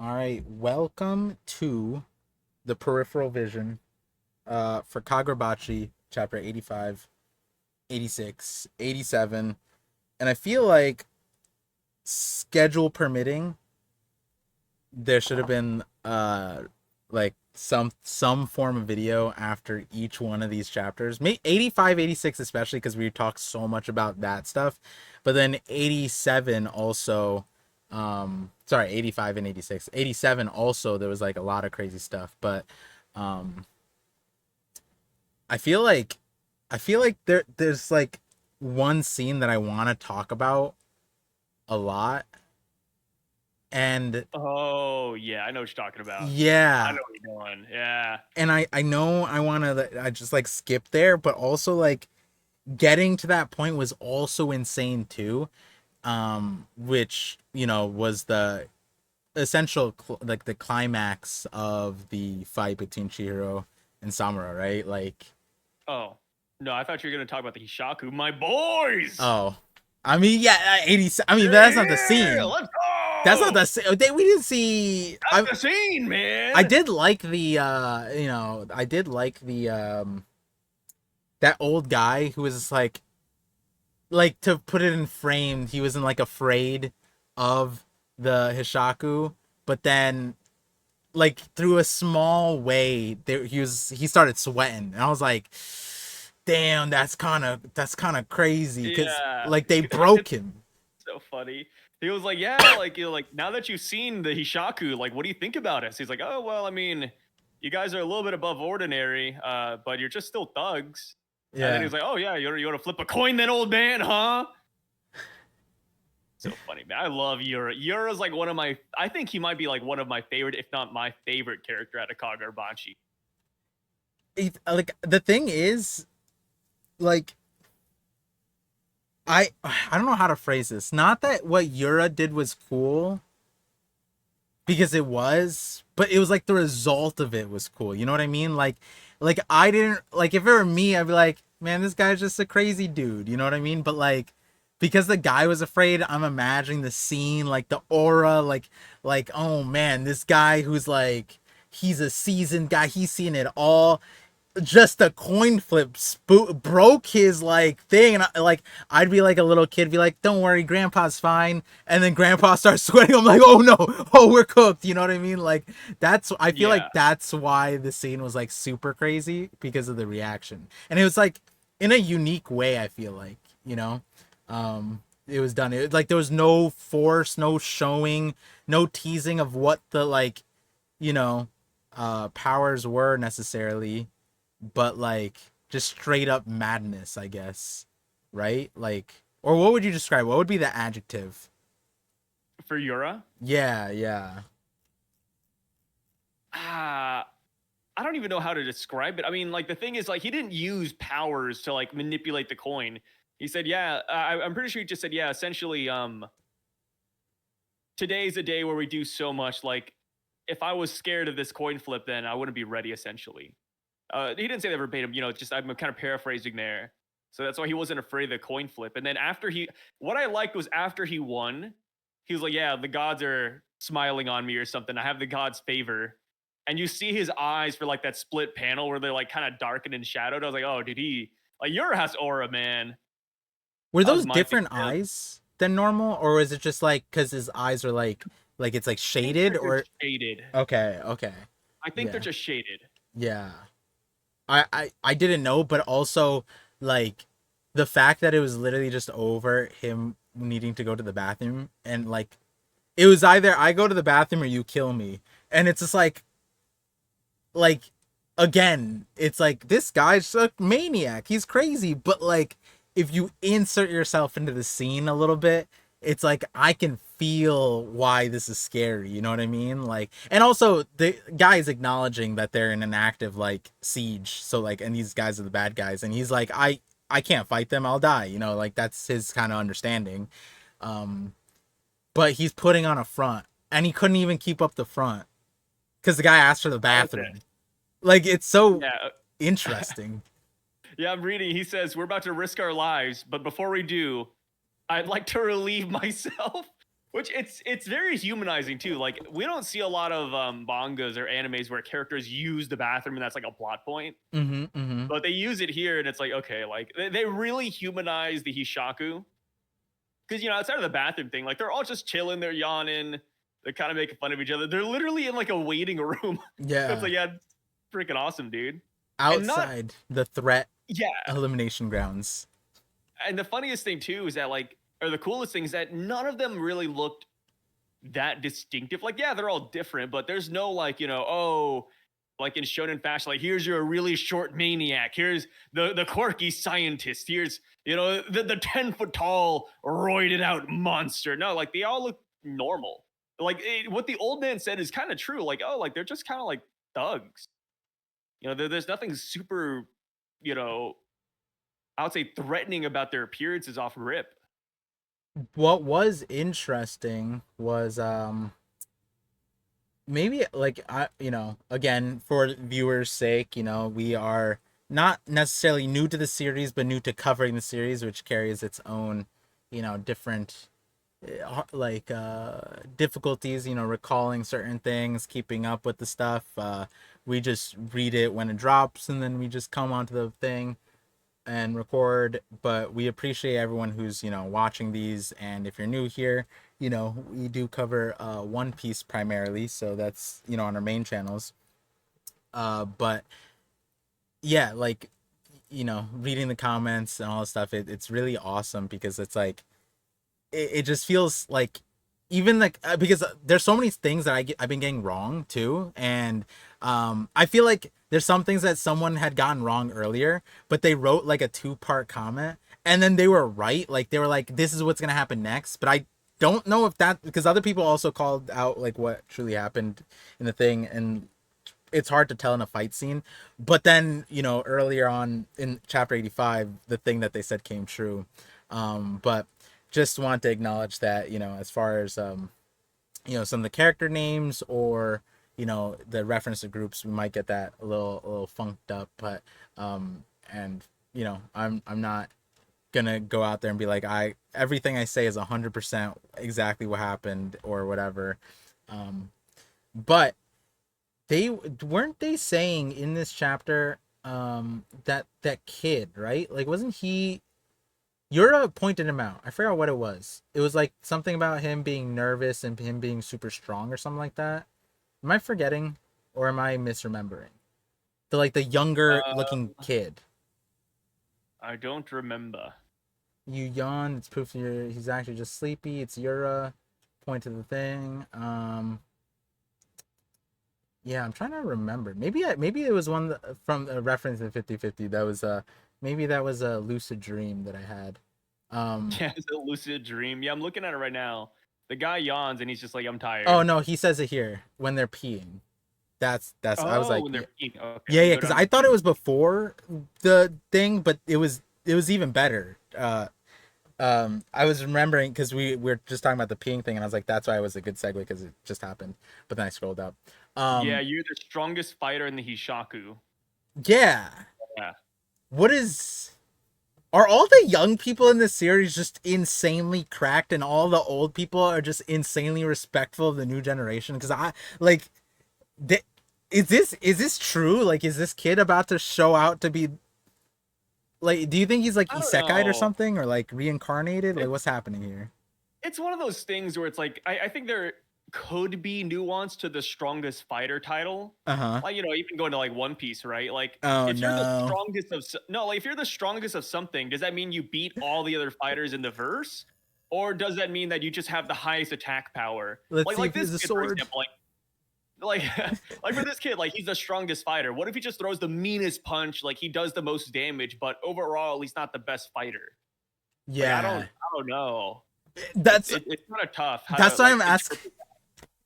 All right, welcome to the Peripheral Vision for Kagurabachi, chapter 85, 86, 87. And I feel like, schedule permitting, there should have been like some form of video after each one of these chapters. Maybe 85, 86 especially, because we talked so much about that stuff. But then 87 also, sorry, 85 and 86. 87 also, there was like a lot of crazy stuff. But um I feel like there's like one scene that I want to talk about a lot. And Oh, yeah, I know what you're talking about. I yeah, know what you're doing. Yeah. and I know I want to, I just like skip there, but also like getting to that point was also insane too. Which, was the essential like the climax of the fight between Chihiro and Samura, right? Like, Oh, no, I thought you were gonna talk about the hishaku, my boys. oh, I mean, yeah, 80. I mean, They're that's not the here. scene. Let's That's not the go. scene. We didn't see. That's the scene, I man. did like the I did like the that old guy who was like, to put it in frame, he wasn't like afraid of the hishaku, but then like through a small way there, he started sweating, and I was like, damn, that's kind of crazy, because Yeah, like they it's broke him. so funny. He was like, "Yeah, like like now that you've seen the hishaku, like, what do you think about it?" So he's like, "Oh, well, I mean, you guys are a little bit above ordinary, but you're just still thugs." And then he Yeah. was like, "Oh yeah, you want to flip a coin, then, old man, huh?" So funny, man. I love Yura. Yura's like one of my. I think he might be like one of my favorite, if not my favorite character out of Kagurabachi. Like, the thing is, like, I don't know how to phrase this. Not that what Yura did was cool, because it was, but it was like the result of it was cool. You know what I mean? Like I didn't like, if it were me, I'd be like, man, this guy's just a crazy dude. You know what I mean? But like, because the guy was afraid, I'm imagining the scene, like the aura, like, oh man, this guy who's like, he's a seasoned guy, he's seen it all, just a coin flip broke his like thing, and I'd be like a little kid, be like, don't worry, grandpa's fine, and then grandpa starts sweating. I'm like, oh no, oh, we're cooked. You know what I mean? Like, I feel like Yeah, that's why the scene was like super crazy, because of the reaction, and it was like in a unique way. I feel like, it was done, it like there was no force, no showing, no teasing of what the, like, you know powers were necessarily, but like just straight up madness, I guess. Right? Like, or what would you describe? What would be the adjective? for Yura. Yeah, yeah. Ah, I don't even know how to describe it. I mean, like the thing is, like he didn't use powers to like manipulate the coin. He said, "Yeah." I'm pretty sure he just said, "Yeah." Essentially, today's a day where we do so much. Like, if I was scared of this coin flip, then I wouldn't be ready. Essentially, he didn't say that verbatim. Just I'm kind of paraphrasing there. So that's why he wasn't afraid of the coin flip. And then what I liked was after he won, he was like, "Yeah, the gods are smiling on me or something. I have the gods' favor." And you see his eyes for like that split panel where they're like kind of darkened and shadowed. I was like, "Oh, did he like Yura has aura, man?" Were That was those my different favorite. eyes than normal, or is it just like because his eyes are like it's like I think shaded, they're or just shaded. okay, okay, I think they're yeah, just shaded. yeah. I didn't know, but also, like, the fact that it was literally just over him needing to go to the bathroom, and like it was either I go to the bathroom or you kill me, and it's just like again, it's like, this guy's a maniac, he's crazy, but like, if you insert yourself into the scene a little bit, it's like I can feel why this is scary. You know what I mean? Like, and also the guy's acknowledging that they're in an active like siege, so like, and these guys are the bad guys, and he's like, I can't fight them, I'll die. Like, that's his kind of understanding. um but he's putting on a front, and he couldn't even keep up the front because the guy asked for the Okay. bathroom. Like, it's so Yeah. interesting. Yeah, I'm reading. He says, "We're about to risk our lives, but before we do, I'd like to relieve myself." Which it's very humanizing too. Like we don't see a lot of mangas or animes where characters use the bathroom and that's like a plot point. Mm-hmm. Mm-hmm. But they use it here and it's like, okay, like they really humanize the hishaku. Because outside of the bathroom thing, like they're all just chilling, they're yawning, they're kind of making fun of each other. They're literally in like a waiting room. It's Yeah. like, yeah, freaking awesome, dude. And not Outside the threat yeah. elimination grounds. And the funniest thing too is that like, or the coolest thing is that none of them really looked that distinctive. Like, yeah, they're all different, but there's no like, oh, like in shonen fashion, like here's your really short maniac, here's the quirky scientist, here's the 10-foot tall roided out monster. No, like they all look normal. Like what the old man said is kind of true. Like, oh, like they're just kind of like thugs. There's nothing super, you know, I would say threatening about their appearances off rip. What was interesting was maybe like again, for viewers sake, we are not necessarily new to the series but new to covering the series, which carries its own different like difficulties, recalling certain things, keeping up with the stuff. We just read it when it drops and then we just come onto the thing and record. But we appreciate everyone who's watching these, and if you're new here, we do cover One Piece primarily, so that's on our main channels. But yeah, like reading the comments and all this stuff, it's really awesome because it's like it just feels like, even like because there's so many things that I've been getting wrong too, and I feel like there's some things that someone had gotten wrong earlier, but they wrote like a 2-part comment and then they were right. Like they were like, this is what's gonna happen next, but I don't know if that, because other people also called out like what truly happened in the thing, and it's hard to tell in a fight scene. But then earlier on in chapter 85, the thing that they said came true. But just want to acknowledge that as far as some of the character names, or the reference to groups, we might get that a little funked up. But and I'm not gonna go out there and be like, everything I say is 100% exactly what happened or whatever. But they weren't they saying in this chapter that kid, right? Like, wasn't he, Yura pointed him out. I forgot what it was. It was like something about him being nervous and him being super strong or something like that. Am I forgetting or am I misremembering? The younger looking kid. I don't remember. You yawn. It's proof he's actually just sleepy. It's Yura. Point to the thing. Yeah, I'm trying to remember. Maybe it was one from a reference in 50/50. That was maybe that was a lucid dream that I had. Yeah, it's a lucid dream. Yeah, I'm looking at it right now. The guy yawns and he's just like, I'm Oh tired. no, he says it here when they're peeing. That's I was Oh, like, when yeah, they're peeing. Okay, yeah, let me yeah, go because down I to thought it was before the thing, but it was even better. I was remembering because we're just talking about the peeing thing, and I was like, that's why it was a good segue because it just happened. But then I scrolled up. yeah, you're the strongest fighter in the Hishaku. Yeah. Yeah. What is? Are all the young people in this series just insanely cracked, and all the old people are just insanely respectful of the new generation? Because I like, is this true? Like, is this kid about to show out to be like? Do you think he's like I don't isekai or know. something, or like reincarnated? Like, It, what's happening here? it's one of those things where it's like I think there could be nuance to the strongest fighter title. Uh huh. Like, even going to like One Piece, right? Like Oh if you're the no. strongest of no, like if you're the strongest of something, does that mean you beat all the other fighters in the verse? Or does that mean that you just have the highest attack power? Let's Like see if like he this has a kid, for sword. example, like like for this kid, like he's the strongest fighter. What if he just throws the meanest punch? Like he does the most damage, but overall he's not the best fighter. Like Yeah. I don't know. That's It's kind of tough how to that's why like I'm asking. interpret.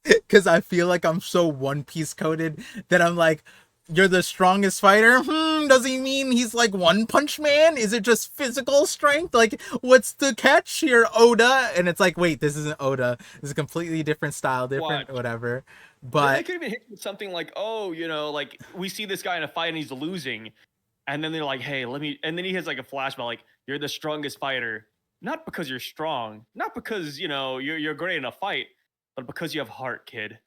Because I feel like I'm so One Piece coded that I'm like, you're the strongest fighter. Does he mean he's like One Punch Man? Is it just physical strength? Like, what's the catch here, Oda? And it's like, wait, this isn't Oda. This is a completely different style, different Watch. whatever. They But could even hit with something like, oh, like we see this guy in a fight and he's losing, and then they're like, hey, let me, and then he has like a flashback, like you're the strongest fighter. not because you're strong, not because you're great in a fight, but because you have heart, kid.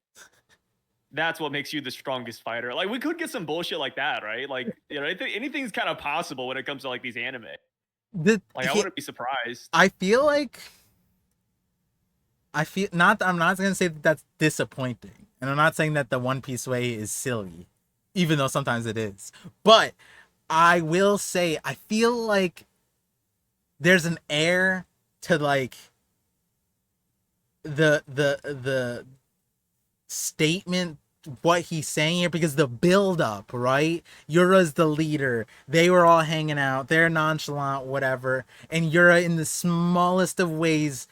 That's what makes you the strongest fighter. Like, we could get some bullshit like that, right? Like, anything's kind of possible when it comes to like these anime. The Like, I wouldn't be surprised. I feel like I'm not gonna say that that's disappointing, and I'm not saying that the One Piece way is silly, even though sometimes it is. But I will say I feel like there's an air to like the statement what he's saying here, because the build up, right? Yura's the leader. They were all hanging out. They're nonchalant, whatever. And Yura, in the smallest of ways,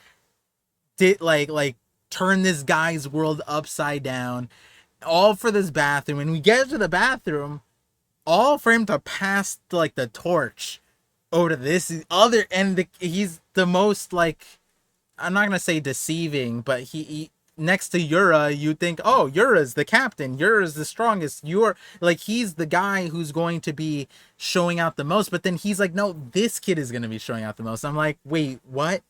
did like turn this guy's world upside down, all for this bathroom. When we get to the bathroom, all for him to pass like the torch over to this other, and he's the most like, I'm not gonna say deceiving, but he next to Yura, you think, oh, Yura's the captain, Yura's the strongest, you're like, he's the guy who's going to be showing out the most. But then he's like, no, this kid is gonna be showing out the most. I'm like, wait, what?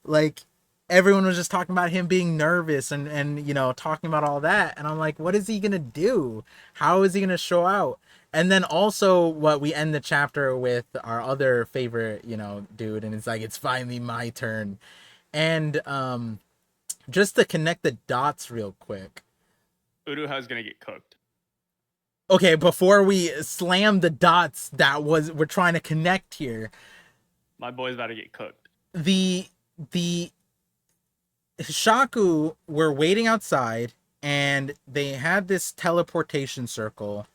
Like, everyone was just talking about him being nervous and talking about all that, and I'm like, what is he gonna do? How is he gonna show out? And then also, what we end the chapter with our other favorite, dude, and it's like, it's finally my turn. And just to connect the dots real quick. Uruha's gonna get cooked. Okay, before we slam the dots we're trying to connect here. My boy's about to get cooked. The Hishaku were waiting outside, and they had this teleportation circle,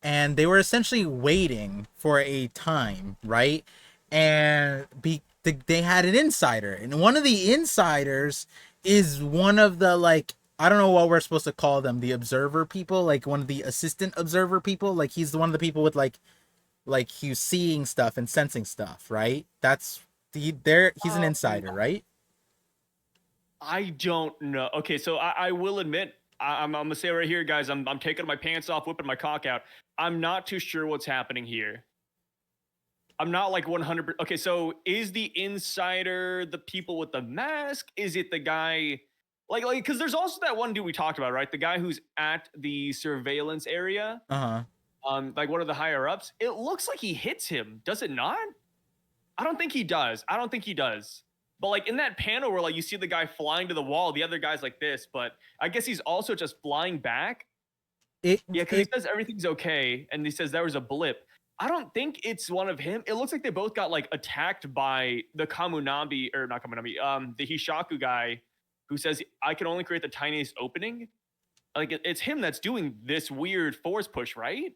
and they were essentially waiting for a time, right? And they had an insider, and one of the insiders is one of the, like, I don't know what we're supposed to call them, the observer people, like one of the assistant observer people. Like, he's one of the people with like he's seeing stuff and sensing stuff, right? That's he's an insider, right? I don't know. Okay, so I will admit, I'm gonna say right here, guys, I'm taking my pants off, whipping my cock out. I'm not too sure what's happening here. I'm not like 100%. Okay, so is the insider the people with the mask? Is it the guy like because there's also that one dude we talked about, right? The guy who's at the surveillance area. Uh-huh. Like one of the higher ups. It looks like he hits him, does it not? I don't think he does. But like in that panel where like you see the guy flying to the wall, the other guy's like this, but I guess he's also just flying back. Yeah, because he says everything's okay, and he says there was a blip. I don't think it's one of him. It looks like they both got like attacked by the Kamunami, or not Kamunami, the Hishaku guy, who says I can only create the tiniest opening. Like it's him that's doing this weird force push, right?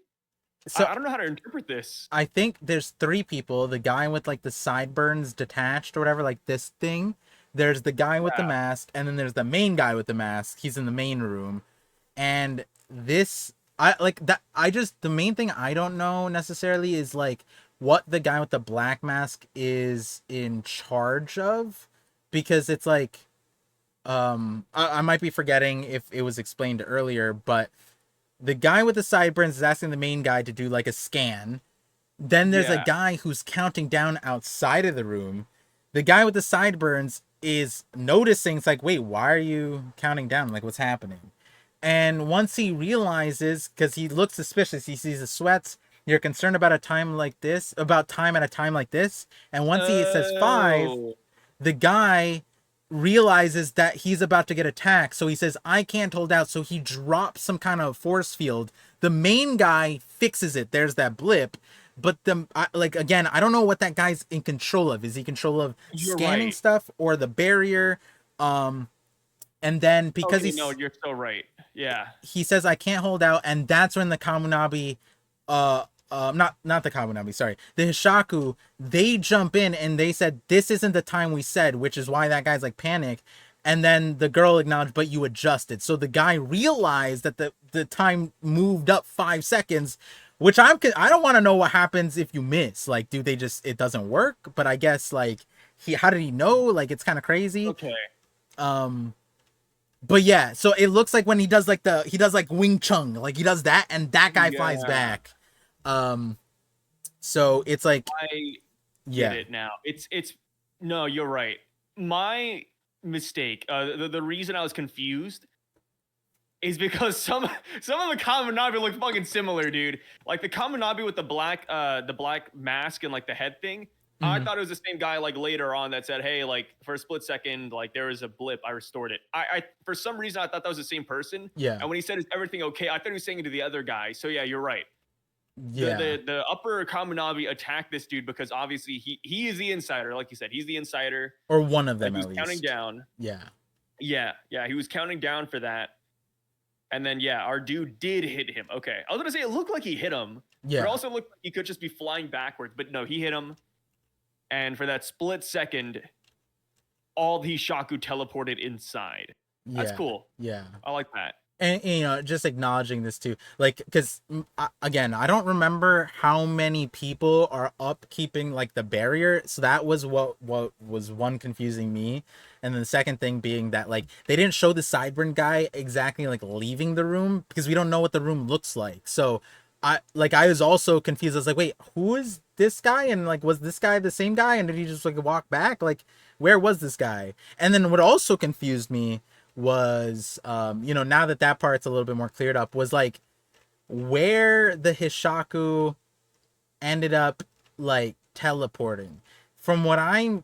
So I don't know how to interpret this. I think there's three people: the guy with like the sideburns detached or whatever, like this thing. There's the guy with the mask, and then there's the main guy with the mask. He's in the main room, and this, I like that. The main thing I don't know necessarily is like what the guy with the black mask is in charge of, because it's like, I might be forgetting if it was explained earlier, but the guy with the sideburns is asking the main guy to do like a scan. Then there's a guy who's counting down outside of the room. The guy with the sideburns is noticing. It's like, wait, why are you counting down? Like, what's happening? And once he realizes, because he looks suspicious, he sees the sweats. You're concerned about time at a time like this. And once he says 5, the guy realizes that he's about to get attacked, so he says, I can't hold out, so he drops some kind of force field. The main guy fixes it. There's that blip, but again, I don't know what that guy's in control of. Is he in control of scanning stuff or the barrier? And then because you're so right. Yeah, he says I can't hold out, and that's when the Kamunabi, not the Kamunami, sorry, the Hishaku, they jump in and they said, this isn't the time we said, which is why that guy's like panic. And then the girl acknowledged, but you adjusted. So the guy realized that the time moved up 5 seconds, which I don't want to know what happens if you miss. Like, do they just, it doesn't work? But I guess like how did he know? Like, it's kind of crazy. Okay. But yeah, so it looks like when he does like Wing Chun, like he does that and that guy flies back. So it's like, I get it now. It's No, you're right. My mistake. The reason I was confused is because some of the Kaminabi look fucking similar, dude. Like the Kaminabi with the black mask and like the head thing. I Mhm. thought it was the same guy like later on that said, "Hey, like for a split second, like there was a blip. I restored it." I for some reason I thought that was the same person. Yeah. And when he said, "Is everything okay?" I thought he was saying it to the other guy. So yeah, you're right. The Yeah. the the upper Kaminabi attacked this dude because obviously he is the insider, like you said. He's the insider. Or one of them He at was counting least. down. Yeah. Yeah, he was counting down for that. And then yeah, our dude did hit him. Okay. I was gonna say it looked like he hit him, but it Yeah. also looked like he could just be flying backwards. But no, he hit him. And for that split second, all the Hishaku teleported inside. That's Yeah. cool. Yeah. I like that. And you know, just acknowledging this too, like, because again, I don't remember how many people are up keeping like the barrier, so that was what was one confusing me. And then the second thing being that like they didn't show the sideburn guy exactly like leaving the room because we don't know what the room looks like. So I was also confused. I was like, wait, who is this guy? And like, was this guy the same guy? And did he just like walk back? Like, where was this guy? And then what also confused me was you know, now that that part's a little bit more cleared up, was like where the hishaku ended up like teleporting. From what I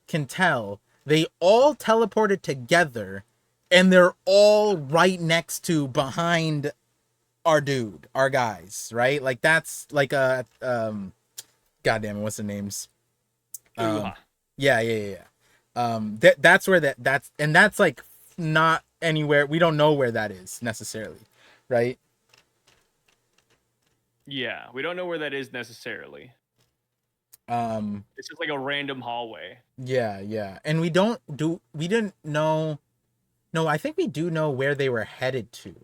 can tell, they all teleported together and they're all right next to behind our dude, our guys, right? Like that's like a goddamn, what's the names? um Uha. yeah. That's where that's like not anywhere, we don't know where that is necessarily, right? Yeah, we don't know where that is necessarily. um It's just like a random hallway. yeah, and we didn't know. No, I think we do know where they were headed to,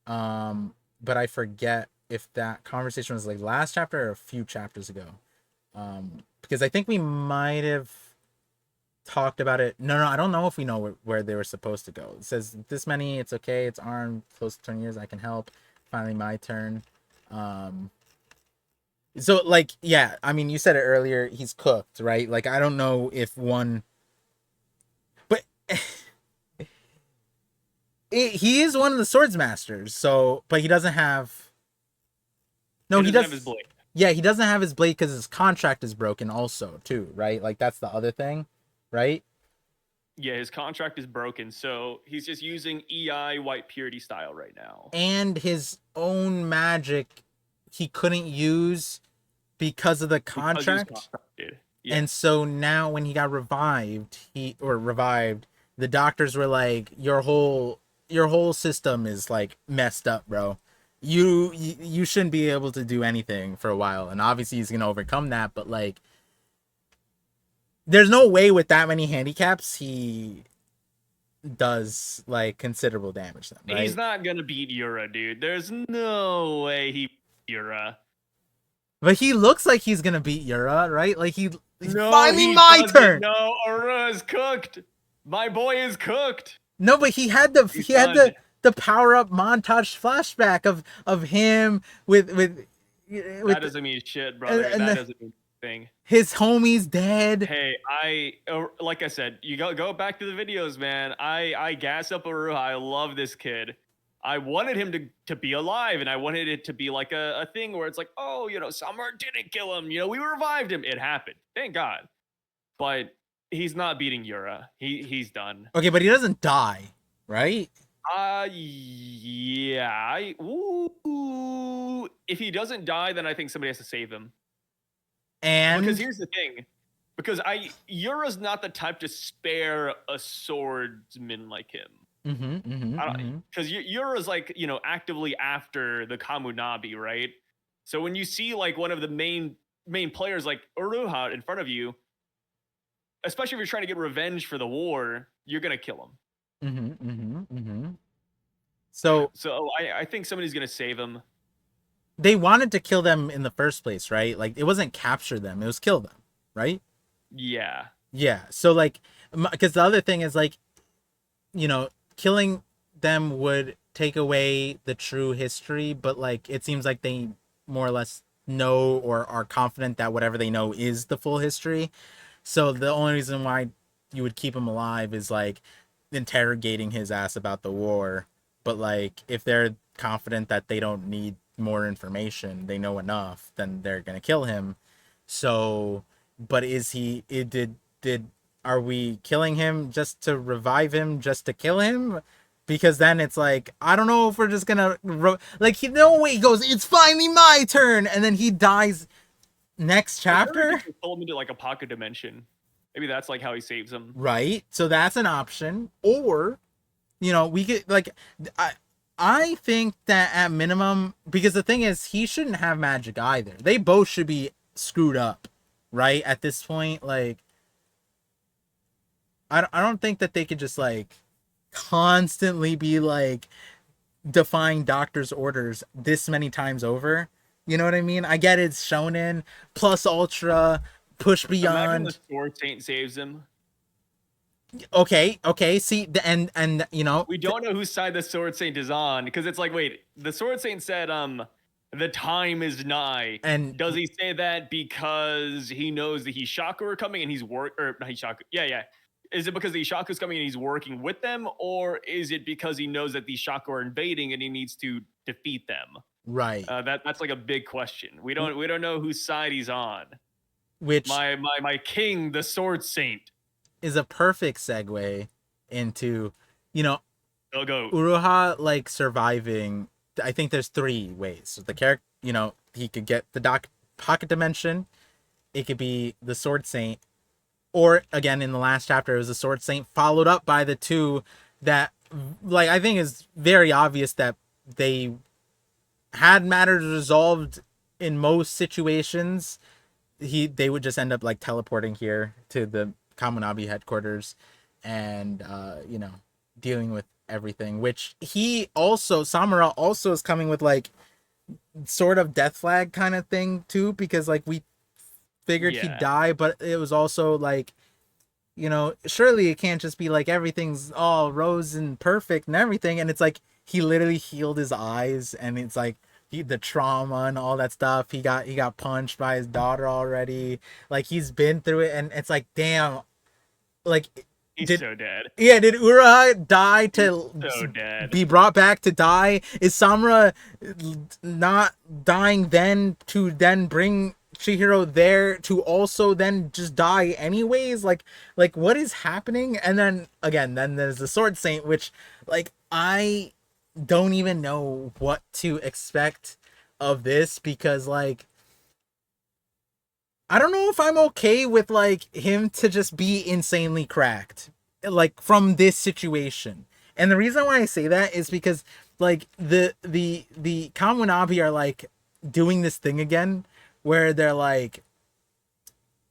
but I forget if that conversation was like last chapter or a few chapters ago, because I think we might have talked about it. No, I don't know if we know where they were supposed to go. It says this many, it's okay, it's armed, close to 20 years, I can help. Finally my turn. um so like, yeah, I mean, you said it earlier, he's cooked, right? Like I don't know if one, but he is one of the swords masters, so, but he doesn't have, no, He he doesn't have his does. blade. Yeah, he doesn't have his blade because his contract is broken also too, right? Like that's the other thing, right? Yeah, his contract is broken, so he's just using EI white purity style right now. And his own magic he couldn't use because of the Because he was contract. contracted. Yeah. And so now when he got revived, the doctors were like, your whole system is like messed up, bro. You shouldn't be able to do anything for a while. And obviously he's gonna overcome that, but like there's no way with that many handicaps he does like considerable damage to them, right? He's not gonna beat Yura, dude. There's no way he beat Yura. But he looks like he's gonna beat Yura, right? Like he's No, finally he my doesn't. turn. No, Aura is cooked. My boy is cooked. No, but he had the He's he had done. the power up montage flashback of him with That doesn't mean shit, brother. and That doesn't mean anything. his homie's dead. Hey, like I said, you go back to the videos, man. I gas up Aruha. I love this kid. I wanted him to be alive, and I wanted it to be like a thing where it's like, oh, Summer didn't kill him. We revived him. It happened. Thank God. But he's not beating Yura. He's done. Okay, but he doesn't die, right? Yeah. Ooh. If he doesn't die, then I think somebody has to save him. And Because here's the thing. Because Yura's not the type to spare a swordsman like him. Because Yura's like, actively after the Kamunabi, right? So when you see like one of the main players like Uruha in front of you, especially if you're trying to get revenge for the war, you're gonna kill him. So I think somebody's gonna save him. they wanted to kill them in the first place, right? Like it wasn't capture them, it was kill them, right? Yeah. Yeah. So like, because the other thing is like, killing them would take away the true history, but like it seems like they more or less know or are confident that whatever they know is the full history. So the only reason why you would keep him alive is like interrogating his ass about the war. But like if they're confident that they don't need more information, they know enough, then they're gonna kill him. So, but is he? It did are we killing him just to revive him, just to kill him? Because then it's like I don't know if we're just gonna like he no way he goes. It's finally my turn, and then he dies next chapter. Pull him into like a pocket dimension. Maybe that's like how he saves him. Right. So that's an option. Or, we could like I think that at minimum, because the thing is he shouldn't have magic either. They both should be screwed up, right? At this point, like I don't think that they could just like constantly be like defying doctor's orders this many times over. You know what I mean? I get it's shonen plus ultra push beyond. Imagine the Sword Saint saves him. Okay. See, and we don't know whose side the Sword Saint is on because it's like, wait, the Sword Saint said, the time is nigh. And does he say that because he knows the Hishaku are coming and he's not Hishaku? Yeah. Is it because the Hishaku's coming and he's working with them, or is it because he knows that the Hishaku are invading and he needs to defeat them? Right. That's like a big question. We don't know whose side he's on. Which my king, the Sword Saint, is a perfect segue into, go. Uruha like surviving. I think there's 3 ways. So the character, he could get the pocket dimension. It could be the Sword Saint, or again in the last chapter, it was the Sword Saint followed up by the 2 that, like, I think is very obvious that they had matters resolved in most situations. They would just end up like teleporting here to the Kamunabi headquarters and dealing with everything, which Samura also is coming with like sort of death flag kind of thing too, because like we figured he'd die, but it was also like, surely it can't just be like everything's all rose and perfect and everything, and it's like he literally healed his eyes, and it's like the trauma and all that stuff. He got punched by his daughter already. Like he's been through it, and it's like, damn, like he's so dead. Yeah, did Ura die to be brought back to die? Is Samura not dying then to then bring Chihiro there to also then just die anyways? Like what is happening? And then again, then there's the Sword Saint, which like I don't even know what to expect of this, because like I don't know if I'm okay with like him to just be insanely cracked like from this situation. And the reason why I say that is because like the Kamunabi are like doing this thing again where they're like,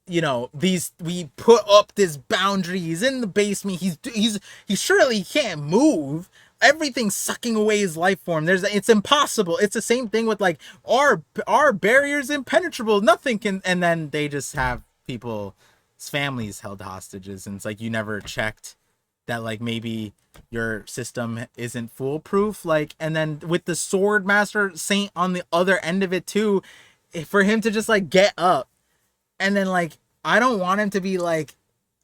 we put up this boundary, he's in the basement, he surely can't move, everything's sucking away his life form, it's impossible. It's the same thing with like our barrier's impenetrable, nothing can, and then they just have people's families held hostages, and it's like you never checked that like maybe your system isn't foolproof. Like, and then with the sword master saint on the other end of it too, for him to just like get up, and then like I don't want him to be like,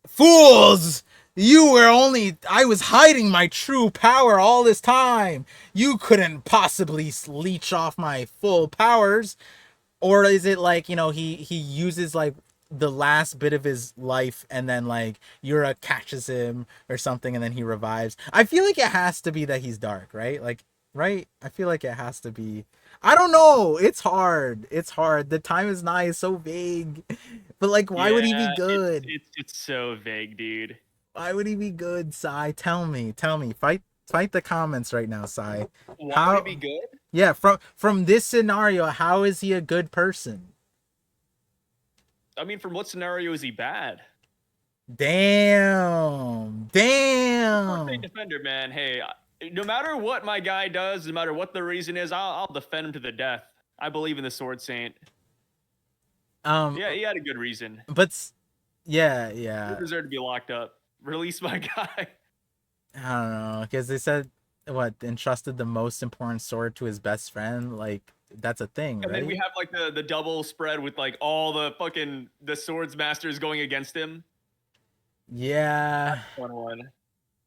fools, I was hiding my true power all this time, you couldn't possibly leech off my full powers. Or is it like, he uses like the last bit of his life, and then like Yura catches him or something, and then he revives? I feel like it has to be that he's dark, right? Like, right? I feel like it has to be. I don't know. It's hard. The time is nigh is so vague. But like, why would he be good? It's so vague, dude. Why would he be good, Sai? Tell me. Fight the comments right now, Sai. Why would he be good? Yeah, from this scenario, how is he a good person? I mean, from what scenario is he bad? Damn. Defender, man. Hey, no matter what my guy does, no matter what the reason is, I'll defend him to the death. I believe in the Sword Saint. Yeah, he had a good reason. But yeah. He deserved to be locked up. Release my guy. I don't know, because they said entrusted the most important sword to his best friend. Like, that's a thing, And then we right? have like the double spread with like all the fucking the swords masters going against him. Yeah. That's a fun one.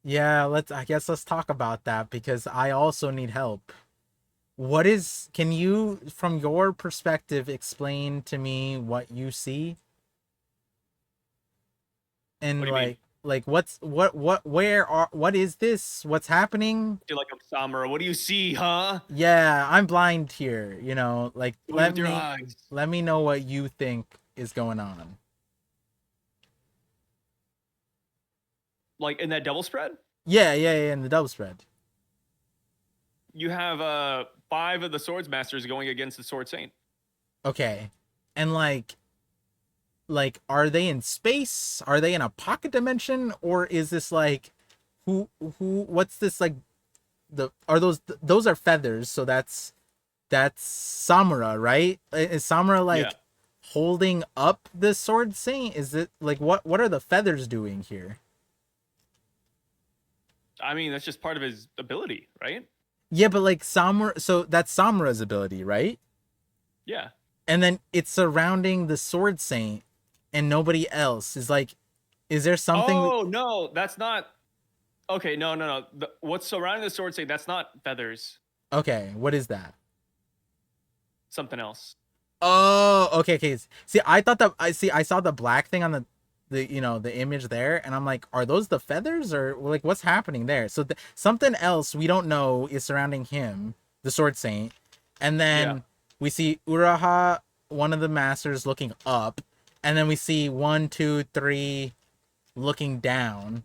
Yeah, I guess let's talk about that because I also need help. Can you, from your perspective, explain to me what you see? What And do you mean? what is this? What's happening? You're like a Samura. What do you see, huh? Yeah, I'm blind here, like Only with your eyes. let me know what you think is going on. Like in that double spread, Yeah, yeah, yeah, in the double spread. you have 5 of the swords masters going against the sword saint. Okay. And are they in space? Are they in a pocket dimension, or is this like who what's this like the are those are feathers, so that's Samura, right? Is Samura Yeah. like holding up the sword saint? Is it like what are the feathers doing here? I mean, that's just part of his ability, right? Yeah, but like Samura, so that's Samura's ability, right? Yeah. And then it's surrounding the sword saint and nobody else. Is there something Oh no, that's not. Okay, no, no, no. What's surrounding the sword saint? That's not feathers. okay, what is that? Something else. Oh, okay, okay. See, I saw the black thing on the image there, and I'm like, are those the feathers or like what's happening there? So something else we don't know is surrounding him, the sword saint, and Yeah. then we see Uraha, one of the masters, looking up, and then we see 1, 2, 3 looking down,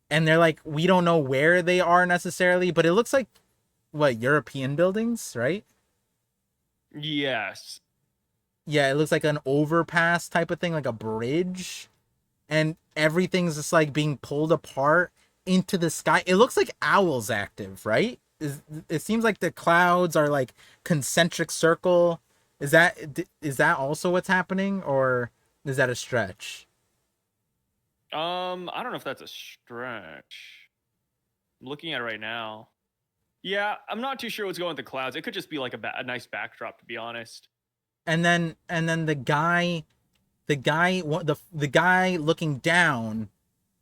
and they're like, we don't know where they are necessarily, but it looks like what, European buildings, right? Yes. Yeah, it looks like an overpass type of thing, like a bridge, and everything's just like being pulled apart into the sky. It looks like owls active, right? It seems like the clouds are like concentric circle. Is that also what's happening, or is that a stretch? I don't know if that's a stretch. I'm looking at it right now. Yeah, I'm not too sure what's going with the clouds. It could just be like a nice backdrop, to be honest. And then the guy looking down,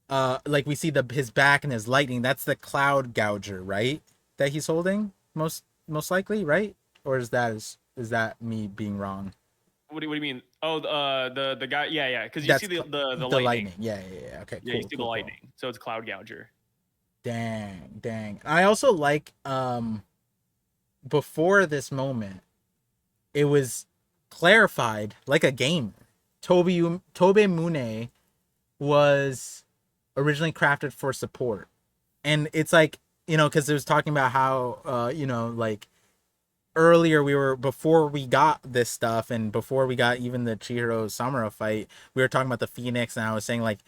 like we see his back and his lightning. That's the cloud gouger, right? That he's holding, most likely, right? Or is that me being wrong? What do you mean? Oh, the guy. Yeah, yeah. Because you see That's the the lightning. lightning. Yeah, yeah, yeah. Okay, Yeah, you cool, see the cool, cool. lightning. So it's cloud gouger. Dang, dang. I also like before this moment, it was clarified like a gamer. Tobe Mune was originally crafted for support, and it's like, because it was talking about how like earlier we were, before we got this stuff and before we got even the Chihiro Samura fight, we were talking about the Phoenix, and I was saying like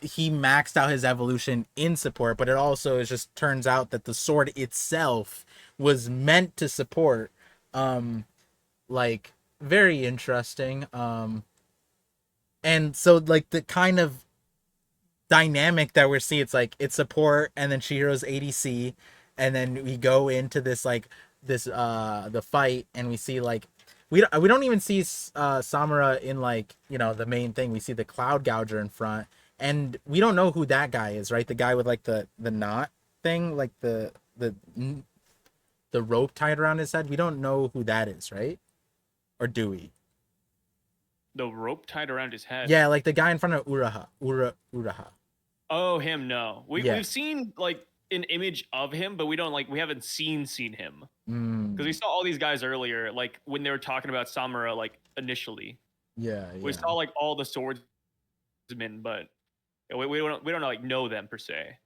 he maxed out his evolution in support, but it also is just turns out that the sword itself was meant to support. Like, very interesting. And so like the kind of dynamic that we're seeing, it's like it's support and then Chihiro's ADC, and then we go into this like this the fight, and we see like we don't even see Samura in like the main thing. We see the cloud gouger in front, and we don't know who that guy is, right? The guy with like the knot thing, like the rope tied around his head. We don't know who that is, right? Or do we? The rope tied around his head. Yeah, like the guy in front of Uraha. Oh, him. No, Yeah. we've seen like an image of him, but we haven't seen him because we Mm, saw all these guys earlier, like when they were talking about Samura, like initially. yeah, We yeah. saw like all the swordsmen, but we don't like know them per se.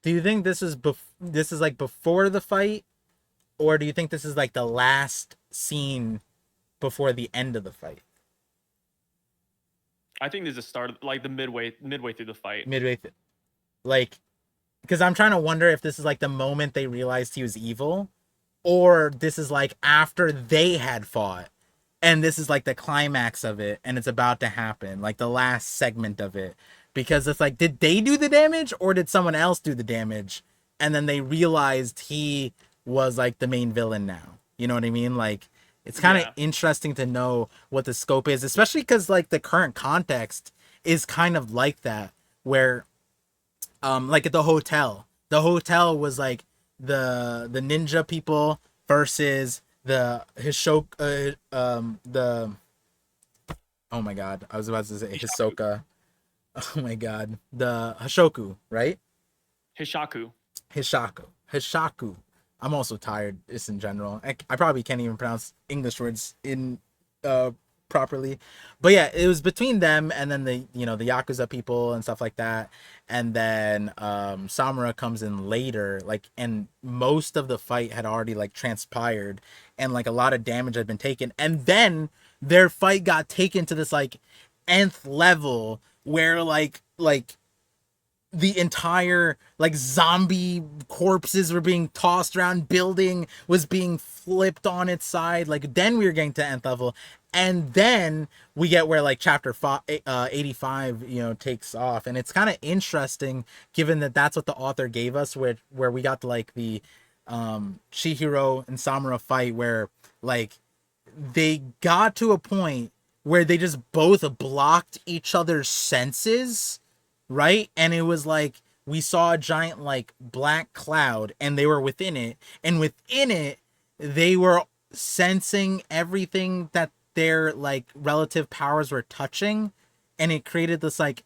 Do you think this is like before the fight, or do you think this is like the last scene before the end of the fight? I think there's a start, like the midway through the fight. Midway, like, because I'm trying to wonder if this is like the moment they realized he was evil, or this is like after they had fought, and this is like the climax of it, and it's about to happen, like the last segment of it. Because it's like, did they do the damage, or did someone else do the damage, and then they realized he was like the main villain now? You know what I mean? Like, it's kind of Yeah. interesting to know what the scope is, especially because like the current context is kind of like that, where like at the hotel, the hotel was like the ninja people versus the Hishoka, the oh my god, I was about to say Hishaku. Hisoka. Oh my god, the Hashoku, right? Hishaku. Hishaku. Hishaku. I'm also tired, just in general. I probably can't even pronounce English words in uh properly. But yeah, it was between them and then the the Yakuza people and stuff like that. And then Samura comes in later, like, and most of the fight had already like transpired and like a lot of damage had been taken. And then their fight got taken to this like nth level where like the entire like zombie corpses were being tossed around, building was being flipped on its side. Like, then we were getting to nth level, and then we get where like chapter 85 takes off. And it's kind of interesting given that that's what the author gave us, where we got like the Chihiro and Samura fight, where like they got to a point where they just both blocked each other's senses, right? And it was like we saw a giant like black cloud and they were within it, and within it they were sensing everything that their like relative powers were touching, and it created this like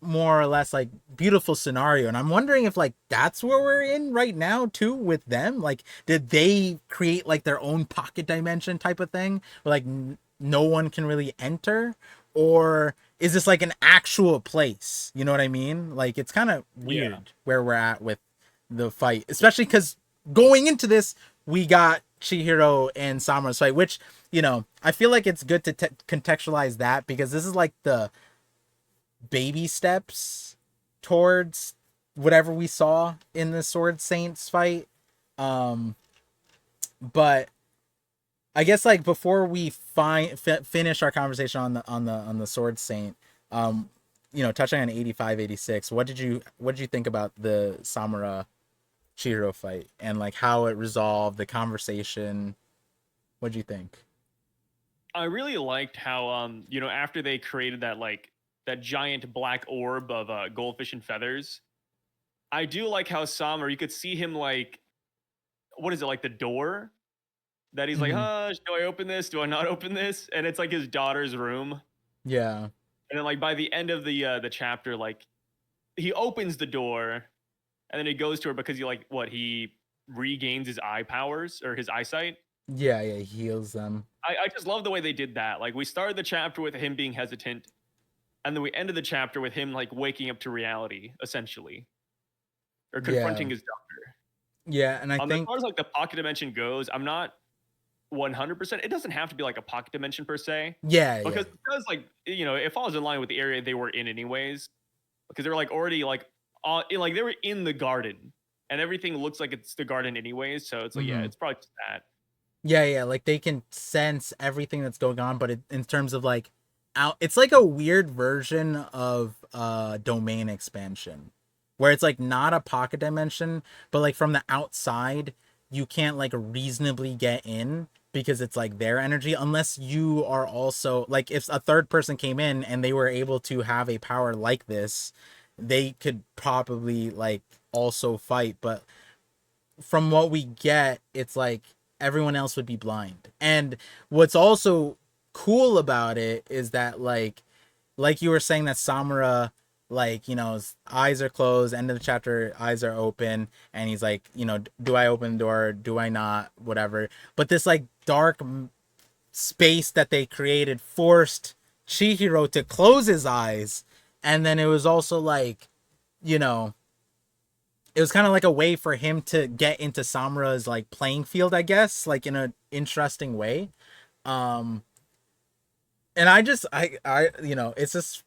more or less like beautiful scenario. And I'm wondering if like that's where we're in right now too with them. Like, did they create like their own pocket dimension type of thing where like no one can really enter, or is this like an actual place? You know what I mean? Like, it's kind of Yeah. weird where we're at with the fight, especially because going into this we got Chihiro and Samura's fight, which I feel like it's good to contextualize that, because this is like the baby steps towards whatever we saw in the Sword Saints fight. Um, but I guess like before we finish our conversation on the Sword Saint, touching on 85, 86, what did you think about the Samura Chihiro fight and like how it resolved the conversation? What did you think? I really liked how after they created that like that giant black orb of goldfish and feathers. I do like how Summer, you could see him like, what is it, like the door that he's like, Mm-hmm. hush, do I open this? Do I not open this? And it's like his daughter's room. Yeah. And then like by the end of the chapter, like he opens the door and then he goes to her because he regains his eye powers or his eyesight. Yeah, yeah, he heals them. I just love the way they did that. Like we started the chapter with him being hesitant, and then we ended the chapter with him like waking up to reality, essentially, or Yeah. confronting his daughter. Yeah, and I As think far as like the pocket dimension goes, I'm not 100%. It doesn't have to be like a pocket dimension per se, yeah, yeah. because like it falls in line with the area they were in anyways, because they were like already like like they were in the garden, and everything looks like it's the garden anyways. So it's like yeah, Mm-hmm. it's probably just that. Yeah, yeah, like they can sense everything that's going on, but in terms of like out, it's like a weird version of domain expansion, where it's like not a pocket dimension, but like from the outside you can't like reasonably get in because it's like their energy, unless you are also like, if a third person came in and they were able to have a power like this, they could probably like also fight. But from what we get, it's like everyone else would be blind. And what's also cool about it is that like you were saying, that Samura, like, his eyes are closed, end of the chapter, eyes are open, and he's like, do I open the door, do I not, whatever. But this like dark space that they created forced Chihiro to close his eyes. And then it was also like, you know it was kind of like a way for him to get into Samura's like playing field, I guess, like in an interesting way. Um, and it's just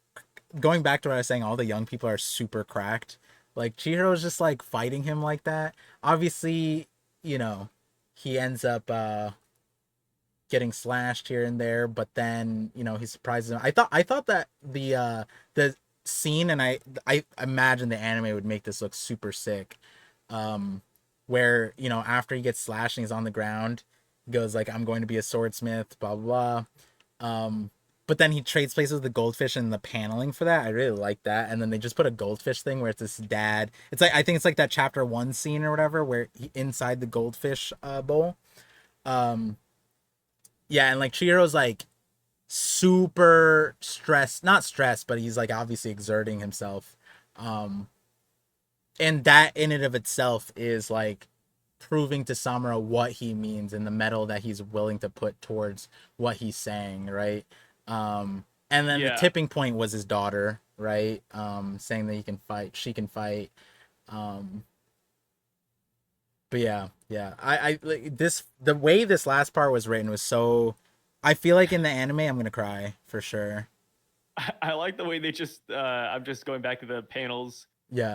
going back to what I was saying. All the young people are super cracked. Like, Chihiro's just like fighting him like that. Obviously, you know, he ends up getting slashed here and there, but then he surprises him. I thought that the scene, and I imagine the anime would make this look super sick. Um, where, you know, after he gets slashed and he's on the ground, he goes like, I'm going to be a swordsmith, blah blah blah. But then he trades places with the goldfish, and the paneling for that, I really like that. And then they just put a goldfish thing where it's this dad. It's like, I think it's like that chapter 1 scene or whatever, where inside the goldfish bowl. Um, yeah, and like Chihiro's like super stressed, not stressed, but he's like obviously exerting himself. Um, and that in and of itself is like proving to Samura what he means and the metal that he's willing to put towards what he's saying, right? And then the Yeah. tipping point was his daughter, right? Saying that he can fight, she can fight. Um, but yeah, I like this. The way this last part was written was so. I feel like in the anime, I'm gonna cry for sure. I like the way they just. I'm just going back to the panels.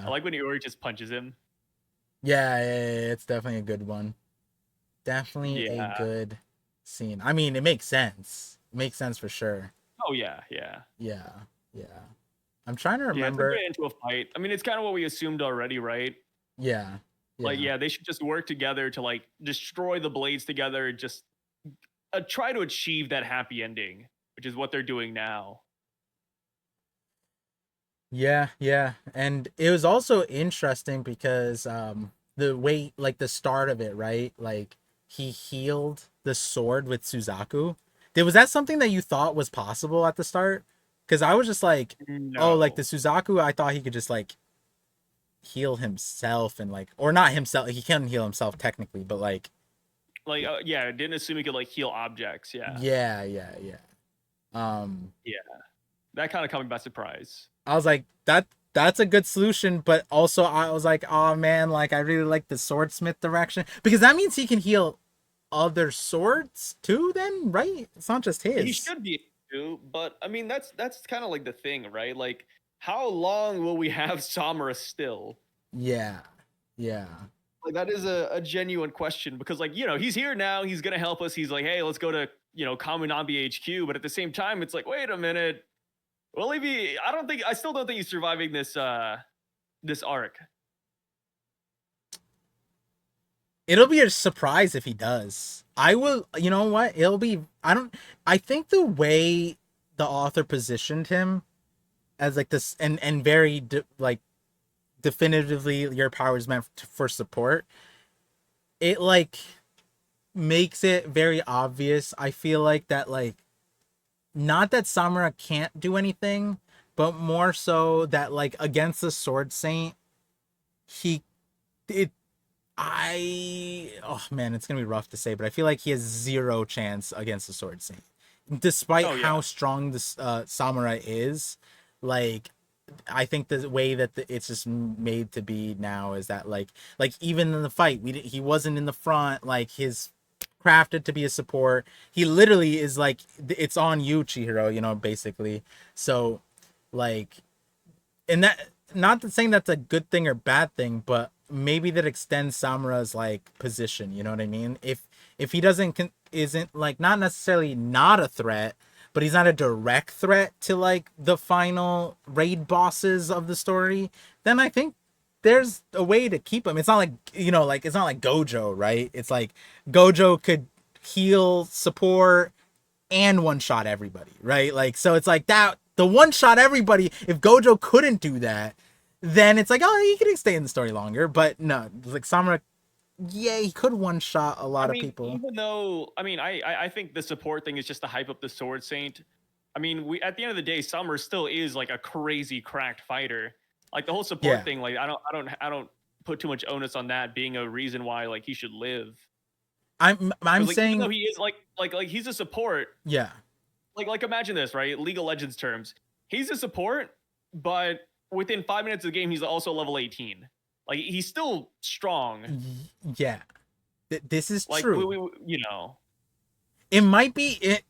I Yeah, like when Yuri just punches him. yeah, it's definitely a good one. Definitely a Yeah. good scene. I mean, it makes sense. It makes sense for sure. Oh yeah, yeah. Yeah, yeah. I'm trying to Yeah, it's a remember. bit into a fight. I mean, it's kind of what we assumed already, right? Yeah, Like, yeah, yeah, they should just work together to like destroy the blades together. Just try to achieve that happy ending, which is what they're doing now. yeah. And it was also interesting because the way, like the start of it, right? Like he healed the sword with Suzaku. Was that something that you thought was possible at the start? Because I was just like, oh, like the No, Suzaku, I thought he could just like heal himself and like, or not himself. He can heal himself technically, but like, like yeah, I didn't assume he could like heal objects. Yeah, yeah. Um, yeah, that kind of caught me by surprise. I was like, that's a good solution, but also I was like, oh man, like I really like the swordsmith direction because that means he can heal other swords too. Then, right? It's not just He his. should be able to, but I mean that's kind of like the thing, right? Like, how long will we have Samura still? Yeah, yeah, Like that is a genuine question because like he's here now, he's gonna help us. He's like, hey, let's go to Kaminami HQ, but at the same time, it's like, wait a minute, will he be? I still don't think he's surviving this arc. it'll be a surprise if he does. I will. You know what? It'll be. I don't. I think the way the author positioned him as like this and very like definitively your power is meant for support. It like makes it very obvious. I feel like that like not that Samura can't do anything, but more so that like against the Sword Saint, he it oh man, it's gonna be rough to say, but I feel like he has zero chance against the Sword Saint, despite Oh yeah, how strong this samurai is. Like I think the way that it's just made to be now is that like even in the fight he wasn't in the front, like his crafted to be a support. He literally is like it's on you, Chihiro, you know, basically. So like, and that, not saying that's a good thing or bad thing, but maybe that extends Samura's like position, you know what I mean? If he doesn't isn't like not necessarily not a threat, but he's not a direct threat to like the final raid bosses of the story, then I think there's a way to keep him. It's not like, you know, like it's not like Gojo, right? It's like Gojo could heal, support, and one shot everybody, right? Like, so it's like that the one shot everybody. If Gojo couldn't do that, then it's like, oh, he could stay in the story longer. But no, like Samura, yeah, he could one shot a I lot of mean, people. even though I think the support thing is just to hype up the Sword Saint. I mean, we at the end of the day, Summer still is like a crazy cracked fighter. Like the whole support Yeah, thing, like I don't put too much onus on that being a reason why like he should live. I'm Because like even though saying, he is like he's a support, yeah, like imagine this, right? League of Legends terms. He's a support, but within 5 minutes of the game, he's also level 18. Like he's still strong. yeah. This is Like true. It might be it.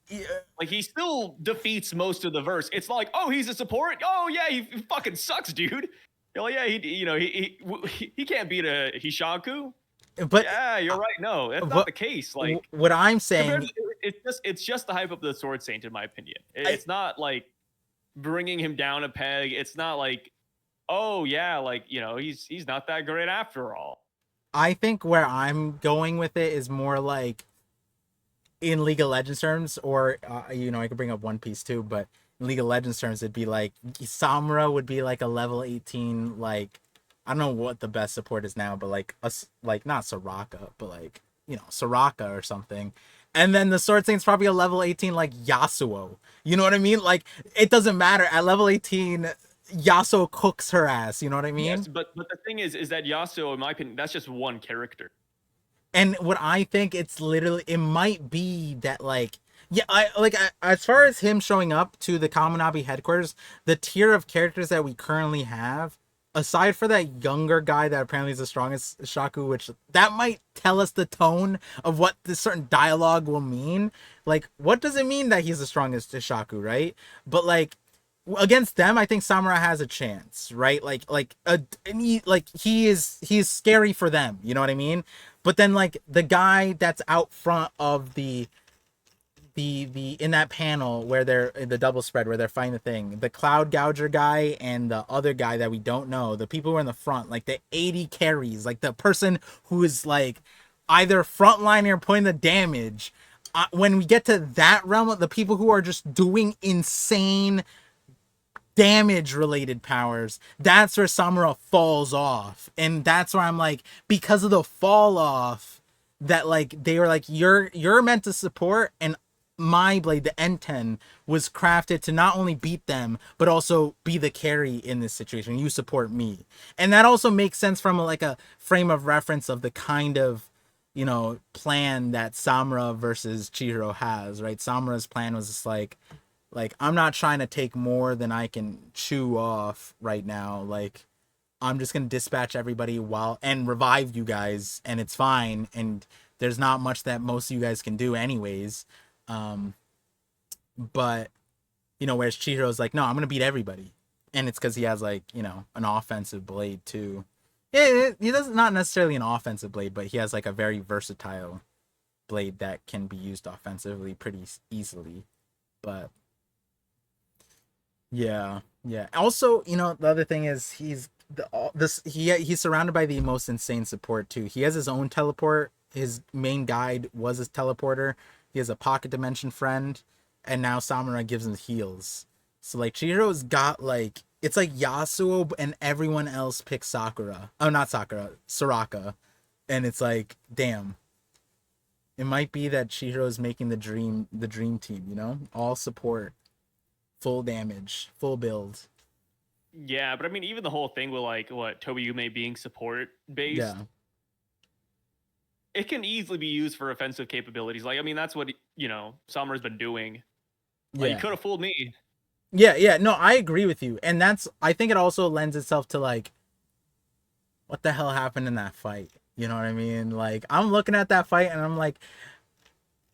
like he still defeats most of the verse. It's not like, oh, he's a support. Oh yeah, he fucking sucks, dude. You're like, yeah, he can't beat a Hishaku. But Yeah, you're right. No, that's not what the case. Like what I'm compared saying, to, it's just the hype of the Sword Saint, in my opinion. I It's not like bringing him down a peg. It's not like, oh yeah, like he's not that great after all. I think where I'm going with it is more like in League of Legends terms, or I could bring up One Piece too, but in League of Legends terms, it'd be like Samura would be like a level 18, like I don't know what the best support is now, but like us, like not Soraka, but like Soraka or something. And then the Sword Saint's probably a level 18 like Yasuo. You know what I mean? Like it doesn't matter at level 18. Yasuo cooks her ass. You know what I mean? Yes, but the thing is that Yasuo, in my opinion, that's just one character. And what I think it's literally, it might be that like, yeah, as far as him showing up to the Kaminabi headquarters, the tier of characters that we currently have, aside for that younger guy that apparently is the strongest Shaku, which that might tell us the tone of what this certain dialogue will mean. Like, what does it mean that he's the strongest Shaku, right? But like against them, I think Samurai has a chance, right? He's scary for them, you know what I mean? But then like the guy that's out front of the in that panel where they're in the double spread where they're fighting the thing, the cloud gouger guy and the other guy that we don't know, the people who are in the front, like the 80 carries, like the person who is like either frontlining or putting the damage. When we get to that realm of the people who are just doing insane damage related powers, that's where Samura falls off. And that's where I'm like, because of the fall off, that like they were like, you're meant to support, and my blade, the N10, was crafted to not only beat them but also be the carry in this situation. You support me. And that also makes sense from a frame of reference of the kind of plan that Samura versus Chihiro has, right? Samura's plan was just like I'm not trying to take more than I can chew off right now. Like I'm just gonna dispatch everybody and revive you guys, and it's fine. And there's not much that most of you guys can do anyways. But whereas Chihiro's like, no, I'm gonna beat everybody, and it's because he has like an offensive blade too. Yeah, he does not necessarily an offensive blade, but he has like a very versatile blade that can be used offensively pretty easily. But yeah, yeah. Also, the other thing is he's surrounded by the most insane support too. He has his own teleport. His main guide was his teleporter. He has a pocket dimension friend, and now Samurai gives him heals. So like Chihiro's got like it's like Yasuo and everyone else picks Sakura. Oh, not Sakura, Soraka, and it's like damn. It might be that Chihiro's making the dream team. All support, full damage, full build. Yeah, but I mean, even the whole thing with like what Tobi Yume being support based, Yeah. it can easily be used for offensive capabilities. Like, I mean, that's what Summer's been doing. Like, he Yeah. could have fooled me. Yeah, yeah. No, I agree with you. And I think it also lends itself to like what the hell happened in that fight? You know what I mean? Like I'm looking at that fight and I'm like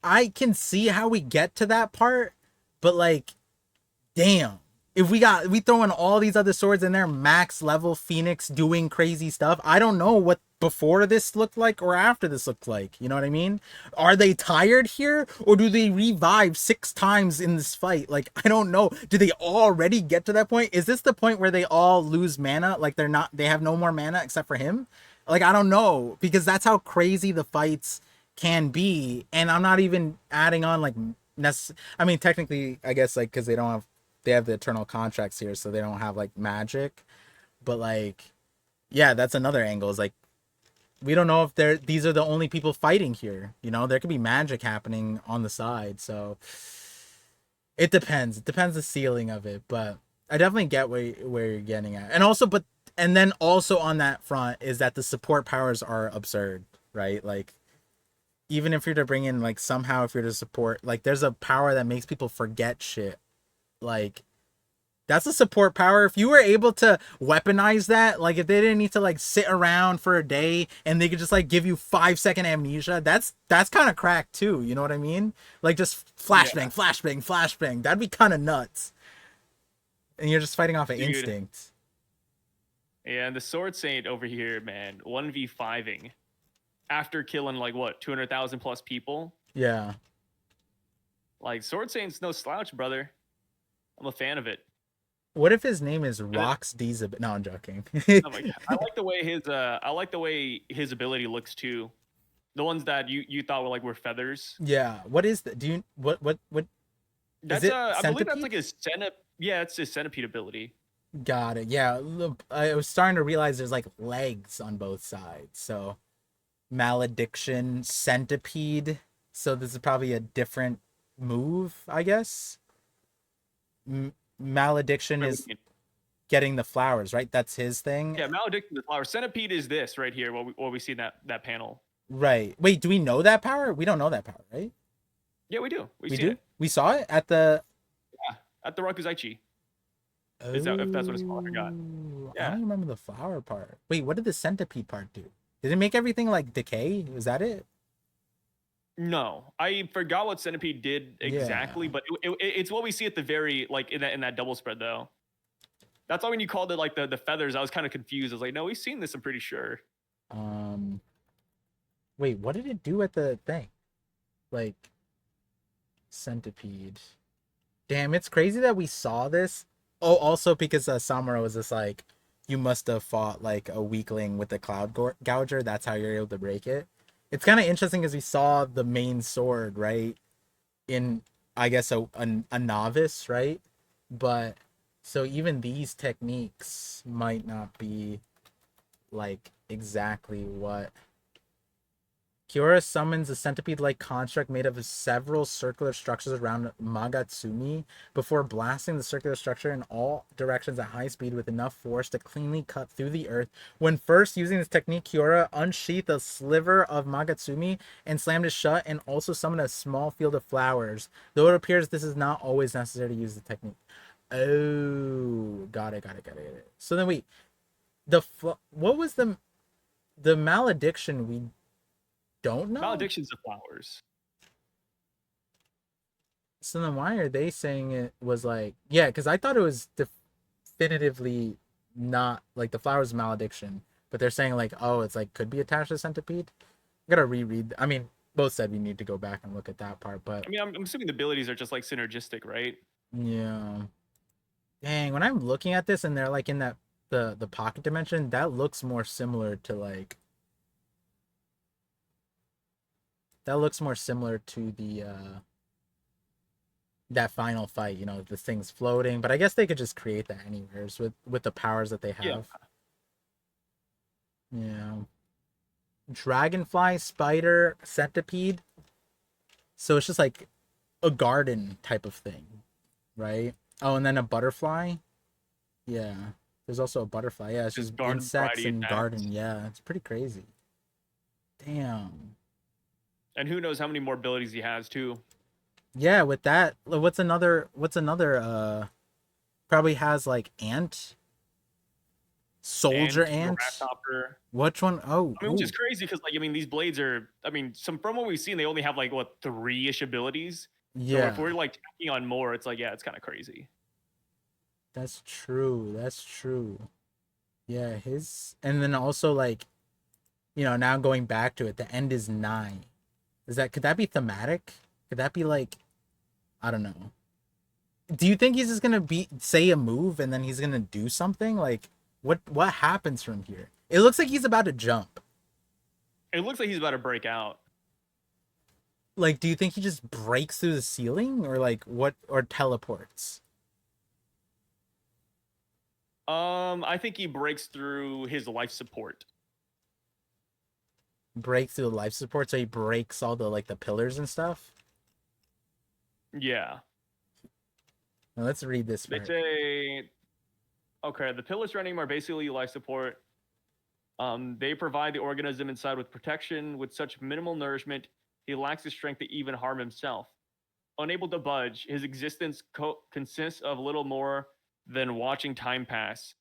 I can see how we get to that part, but like damn. If we throw in all these other swords in there, max level Phoenix doing crazy stuff, I don't know what before this looked like or after this looked like. You know what I mean? Are they tired here, or do they revive 6 times in this fight? Like I don't know. Do they already get to that point? Is this the point where they all lose mana? Like they have no more mana except for him? Like I don't know, because that's how crazy the fights can be, and I'm not even adding on like I mean technically I guess like because they have the eternal contracts here, so they don't have like magic. But like, yeah, that's another angle. Is like we don't know if these are the only people fighting here. There could be magic happening on the side. So it depends. It depends the ceiling of it. But I definitely get where you're getting at. And then also on that front is that the support powers are absurd, right? Like even if you're to bring in like somehow if you're to support like there's a power that makes people forget shit. Like that's a support power. If you were able to weaponize that, like if they didn't need to like sit around for a day and they could just like give you 5-second amnesia, that's kind of cracked too. You know what I mean? Like just flashbang, flashbang, flashbang. That'd be kind of nuts. And you're just fighting off of instinct. Yeah, and the Sword Saint over here, man, 1v5ing after killing like what 200,000 plus people. Yeah. Like Sword Saint's no slouch, brother. I'm a fan of it. What if his name is And Rox Dizab? No, I'm joking. oh my god, I like the way his ability looks too. The ones that you thought were feathers. Yeah. What is that? Do you what is That's it? I believe that's like Centipede? his centip. Yeah, it's his centipede ability. Got it. Yeah. Look, I was starting to realize there's like legs on both sides. So malediction, centipede. So this is probably a different move, I guess. Malediction Wait, is getting the flowers, right? That's his thing. yeah, malediction the flower. Centipede is this right here. What we see in that panel. Right. Wait, do we know that power? We don't know that power, right? Yeah, we do. We've We seen do? it. We saw it at the Yeah, at the Rakuzaichi. Is that if that's what it's called? I forgot. Oh, I Yeah. don't remember the flower part. Wait, what did the centipede part do? Did it make everything like decay? Was that it? No, I forgot what centipede did Yeah. exactly, but it's what we see at the very like in that double spread though. That's why when you called it like the feathers, I was kind of confused. I was like, no, we've seen this. I'm pretty sure. Um, wait, what did it do at the thing? Like centipede. Damn, it's crazy that we saw this. Oh, also because Samura was just like, you must have fought like a weakling with the cloud gouger. That's how you're able to break it. It's kind of interesting because we saw the main sword, right? In, I guess, a novice, right? But so even these techniques might not be like exactly what Kiora summons a centipede-like construct made of several circular structures around Magatsumi before blasting the circular structure in all directions at high speed with enough force to cleanly cut through the earth. When first using this technique, Kiora unsheathed a sliver of Magatsumi and slammed it shut, and also summoned a small field of flowers. Though it appears this is not always necessary to use the technique. Oh, got it. So then wait, what was the malediction we don't know? Malediction's the flowers. So then why are they saying it was like, yeah, because I thought it was definitively not like the flowers malediction, but they're saying like, oh, it's like could be attached to centipede. I gotta reread. I mean, both said we need to go back and look at that part, but I mean, I'm assuming the abilities are just like synergistic, right? yeah. Dang, when I'm looking at this and they're like in that the pocket dimension, that looks more similar to like that looks more similar to the that final fight, you know, the thing's floating, but I guess they could just create that anywheres with the powers that they Yeah. have. Yeah. Dragonfly, spider, centipede. So it's just like a garden type of thing, right? Oh, and then a butterfly. Yeah. There's also a butterfly. Yeah, it's Just just garden insects variety and attacks. garden. Yeah, it's pretty crazy. Damn. And who knows how many more abilities he has too. Yeah, with that, what's another probably has like ant, soldier And ant. grasshopper. Which one? Oh, I mean, which is ooh. crazy because like I mean, these blades are. I mean, some from what we've seen, they only have like what 3-ish abilities. So if Yeah. we're like tacking on more, it's like yeah, it's kind of crazy. That's true. That's true. Yeah, his and then also like, you know, now going back to it, the end is 9. Is that could that be thematic? Could that be like I don't know. Do you think he's just gonna be say a move and then he's gonna do something? Like what happens from here? It looks like he's about to jump. It looks like he's about to break out. Like, do you think he just breaks through the ceiling or like what or teleports? I think he breaks through his life support. Breaks through the life support, so he breaks all the like the pillars and stuff. Yeah. Now, let's read this They part. say okay, the pillars surrounding him are basically life support. They provide the organism inside with protection. With such minimal nourishment, he lacks the strength to even harm himself. Unable to budge, his existence consists of little more than watching time pass.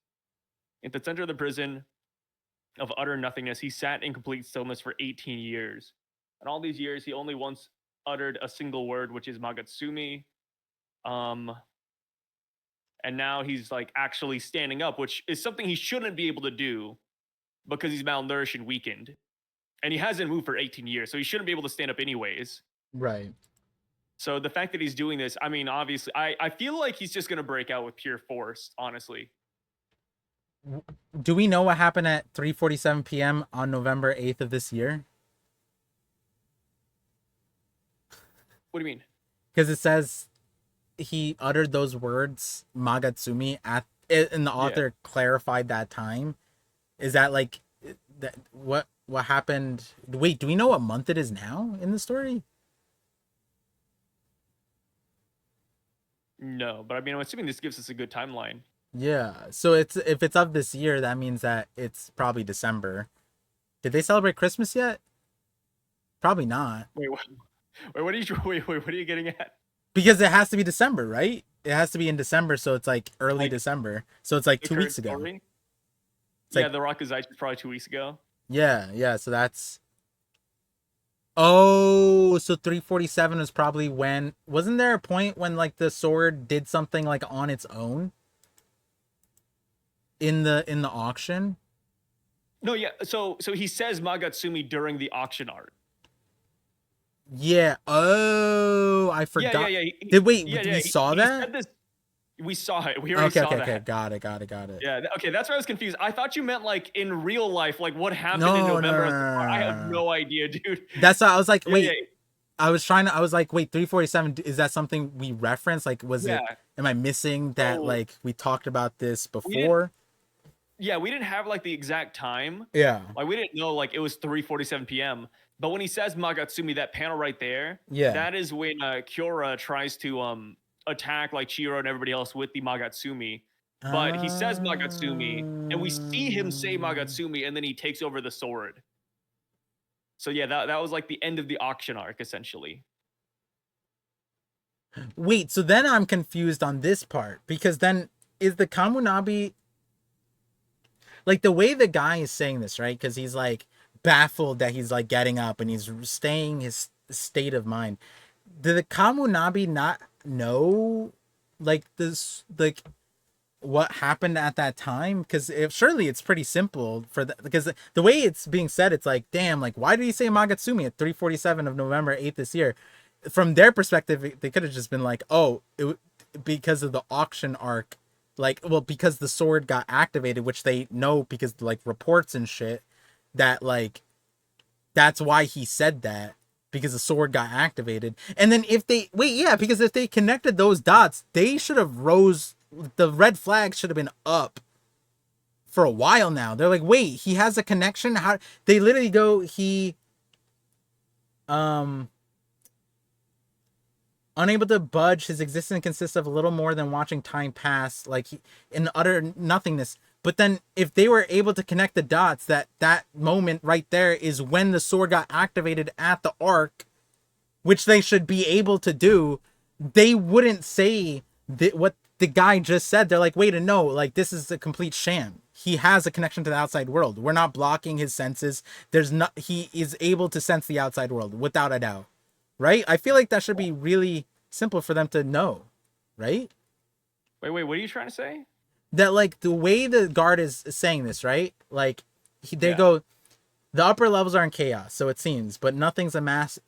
At the center of the prison of utter nothingness, he sat in complete stillness for 18 years. In all these years, he only once uttered a single word, which is Magatsumi. Um, and now he's like actually standing up, which is something he shouldn't be able to do because he's malnourished and weakened. And he hasn't moved for 18 years, so he shouldn't be able to stand up anyways. Right. So the fact that he's doing this, I mean, obviously, I feel like he's just gonna break out with pure force, honestly. Do we know what happened at 3:47 p.m. on November 8th of this year? What do you mean? Because it says he uttered those words Magatsumi at, and the Yeah. author clarified that time. Is that like that what happened? Wait, do we know what month it is now in the story? No, but I mean, I'm assuming this gives us a good timeline. Yeah. So it's, if it's of this year, that means that it's probably December. Did they celebrate Christmas yet? Probably not. Wait, wait, what are you? Wait, what are you getting at? Because it has to be December, right? It has to be in December, so it's like early Like December. So it's like the 2 weeks current ago. story? It's Yeah, like, the Rock is Ice was probably 2 weeks ago. yeah. So that's, oh, so 3:47 was probably when, wasn't there a point when like the sword did something like on its own in the auction? No, yeah. So he says Magatsumi during the auction art. Yeah. Oh, I Yeah, yeah, forgot. yeah. Did wait, Yeah, we yeah. saw He that? said this. We saw it. We already Okay, saw okay, okay. that. Got it. Yeah. Okay, that's why I was confused. I thought you meant like in real life, like what happened in No, no, November. no, At the bar. I have no, no. no idea, dude. That's why I was like, Yeah, yeah, wait. I was like, wait, 3:47. Is that something we referenced? Like, was it? yeah. Am I missing that? So Like, we talked about this we didn't. before? Yeah, we didn't have like the exact time. Yeah. Like we didn't know like it was 3:47 p.m. But when he says Magatsumi, that panel right there, Yeah. that is when Kyora tries to attack like Chihiro and everybody else with the Magatsumi. But he says Magatsumi, and we see him say Magatsumi, and then he takes over the sword. So yeah, that was like the end of the auction arc essentially. Wait, so then I'm confused on this part because then is the Kamunabi, like the way the guy is saying this, right? Because he's like baffled that he's like getting up and he's staying his state of mind. Did the Kamunabi not know like this, like what happened at that time? Because if surely it's pretty simple for the, because the way it's being said, it's like, damn, like why did he say Magatsumi at 3:47 of November 8th this year? From their perspective, they could have just been like, oh, because of the auction arc, like, well, because the sword got activated, which they know because like reports and shit, that like that's why he said that, because the sword got activated. And then if they wait, yeah, because if they connected those dots, they should have rose, the red flag should have been up for a while now. They're like, wait, he has a connection. How they literally go, he unable to budge, his existence consists of a little more than watching time pass, like he, in utter nothingness. But then if they were able to connect the dots, that moment right there is when the sword got activated at the arc, which they should be able to do, they wouldn't say that what the guy just said. They're like, wait, no, like this is a complete sham. He has a connection to the outside world. We're not blocking his senses. There's not, he is able to sense the outside world without a doubt. Right? I feel like that should be really simple for them to know, right? Wait, what are you trying to say? That like the way the guard is saying this, right? Like they Yeah. go, the upper levels are in chaos, so it seems, but nothing's amiss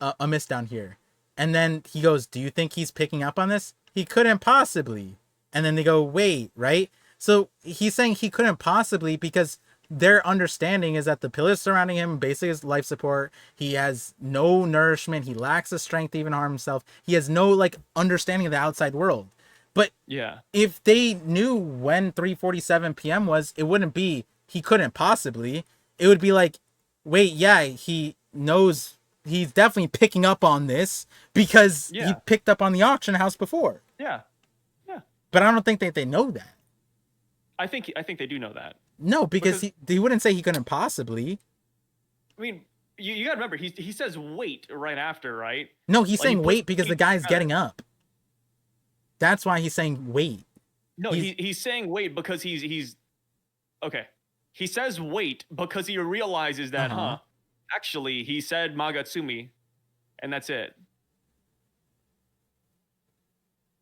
down here. And then he goes, do you think he's picking up on this? He couldn't possibly. And then they go, wait, right? So he's saying he couldn't possibly because their understanding is that the pillars surrounding him basically is life support. He has no nourishment. He lacks the strength to even harm himself. He has no like understanding of the outside world. But Yeah. if they knew when 3:47 p.m. was, it wouldn't be he couldn't possibly. It would be like, wait, yeah, he knows, he's definitely picking up on this because he Yeah. picked up on the auction house before. Yeah. Yeah. But I don't think that they know that. I think they do know that. No, because he wouldn't say he couldn't possibly. I mean, you gotta remember he says wait right after, right? No, he's Like, he saying puts wait because the guy's together. getting up. That's why he's saying wait. No, he's saying wait because he's okay. He says wait because he realizes that, actually he said Magatsumi, and that's it.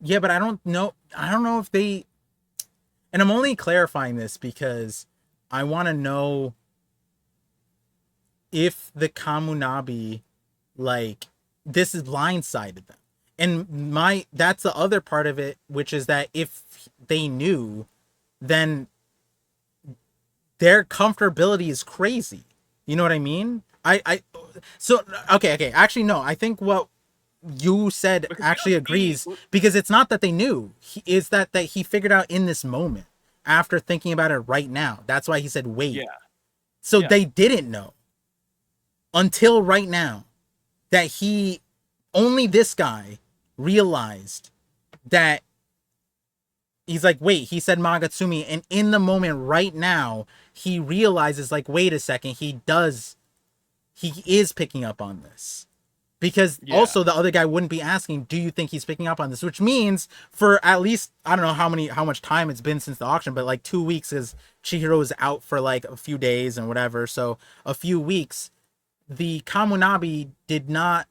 Yeah, but I don't know. I don't know if they. And I'm only clarifying this because I want to know if the Kamunabi, like, this is blindsided them. And that's the other part of it, which is that if they knew, then their comfortability is crazy. You know what I mean? So okay. Actually, no. I think what you said Because we actually don't see. agrees, because it's not that they knew. Is that he figured out in this moment after thinking about it right now. That's why he said wait. Yeah, So yeah. they didn't know until right now that only this guy realized that he's like, wait, he said Magatsumi, and in the moment right now, he realizes, like, wait a second, he is picking up on this. Because Yeah. also the other guy wouldn't be asking, do you think he's picking up on this? Which means for at least, I don't know how much time it's been since the auction, but like 2 weeks, is Chihiro is out for like a few days and whatever. So a few weeks, the Kamunabi did not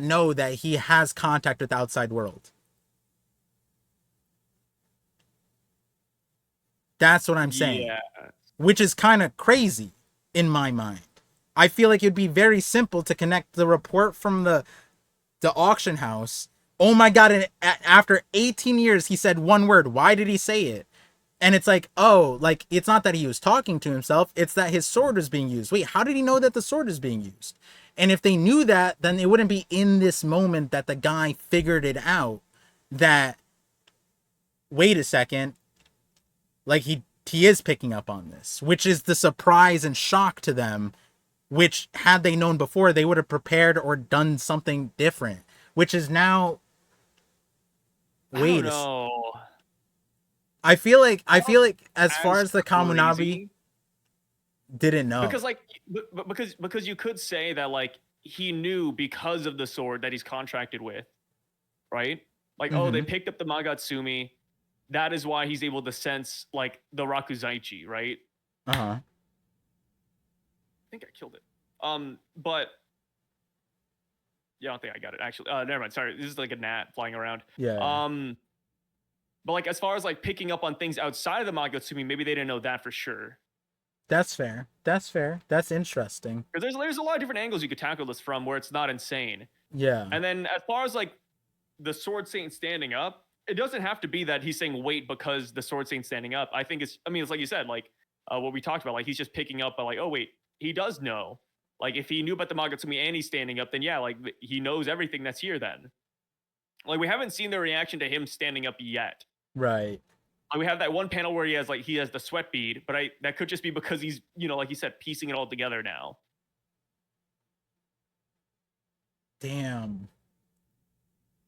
know that he has contact with the outside world. That's what I'm saying. Yeah. Which is kind of crazy in my mind. I feel like it'd be very simple to connect the report from the auction house. Oh my god! And after 18 years, he said one word. Why did he say it? And it's like, oh, like it's not that he was talking to himself. It's that his sword was being used. Wait, how did he know that the sword is being used? And if they knew that, then it wouldn't be in this moment that the guy figured it out. That, wait a second, like he is picking up on this, which is the surprise and shock to them, which had they known before, they would have prepared or done something different, which is now, I don't wait a, know. I feel like as far As as the Kamunabi crazy didn't know. because because you could say that like he knew because of the sword that he's contracted with, right? Like, oh, they Mm-hmm. picked up the Magatsumi. That is why he's able to sense like the Rakuzaichi, right? Uh-huh. I think I killed it. But yeah, I don't think I got it actually. Never mind. Sorry, this is like a gnat flying around. Yeah. Um, but like as far as like picking up on things outside of the Magatsumi, maybe they didn't know that for sure. That's fair. That's fair. That's interesting. Because there's a lot of different angles you could tackle this from where it's not insane. Yeah. And then as far as like the Sword Saint standing up, it doesn't have to be that he's saying wait because the Sword Saint's standing up. I think it's like you said, like what we talked about, like he's just picking up, but like, oh wait, he does know. Like if he knew about the Magatsumi and he's standing up, then yeah, like he knows everything that's here then. Like we haven't seen the reaction to him standing up yet. Right. Like we have that one panel where he has the sweat bead, but that could just be because he's, like you said, piecing it all together now. Damn.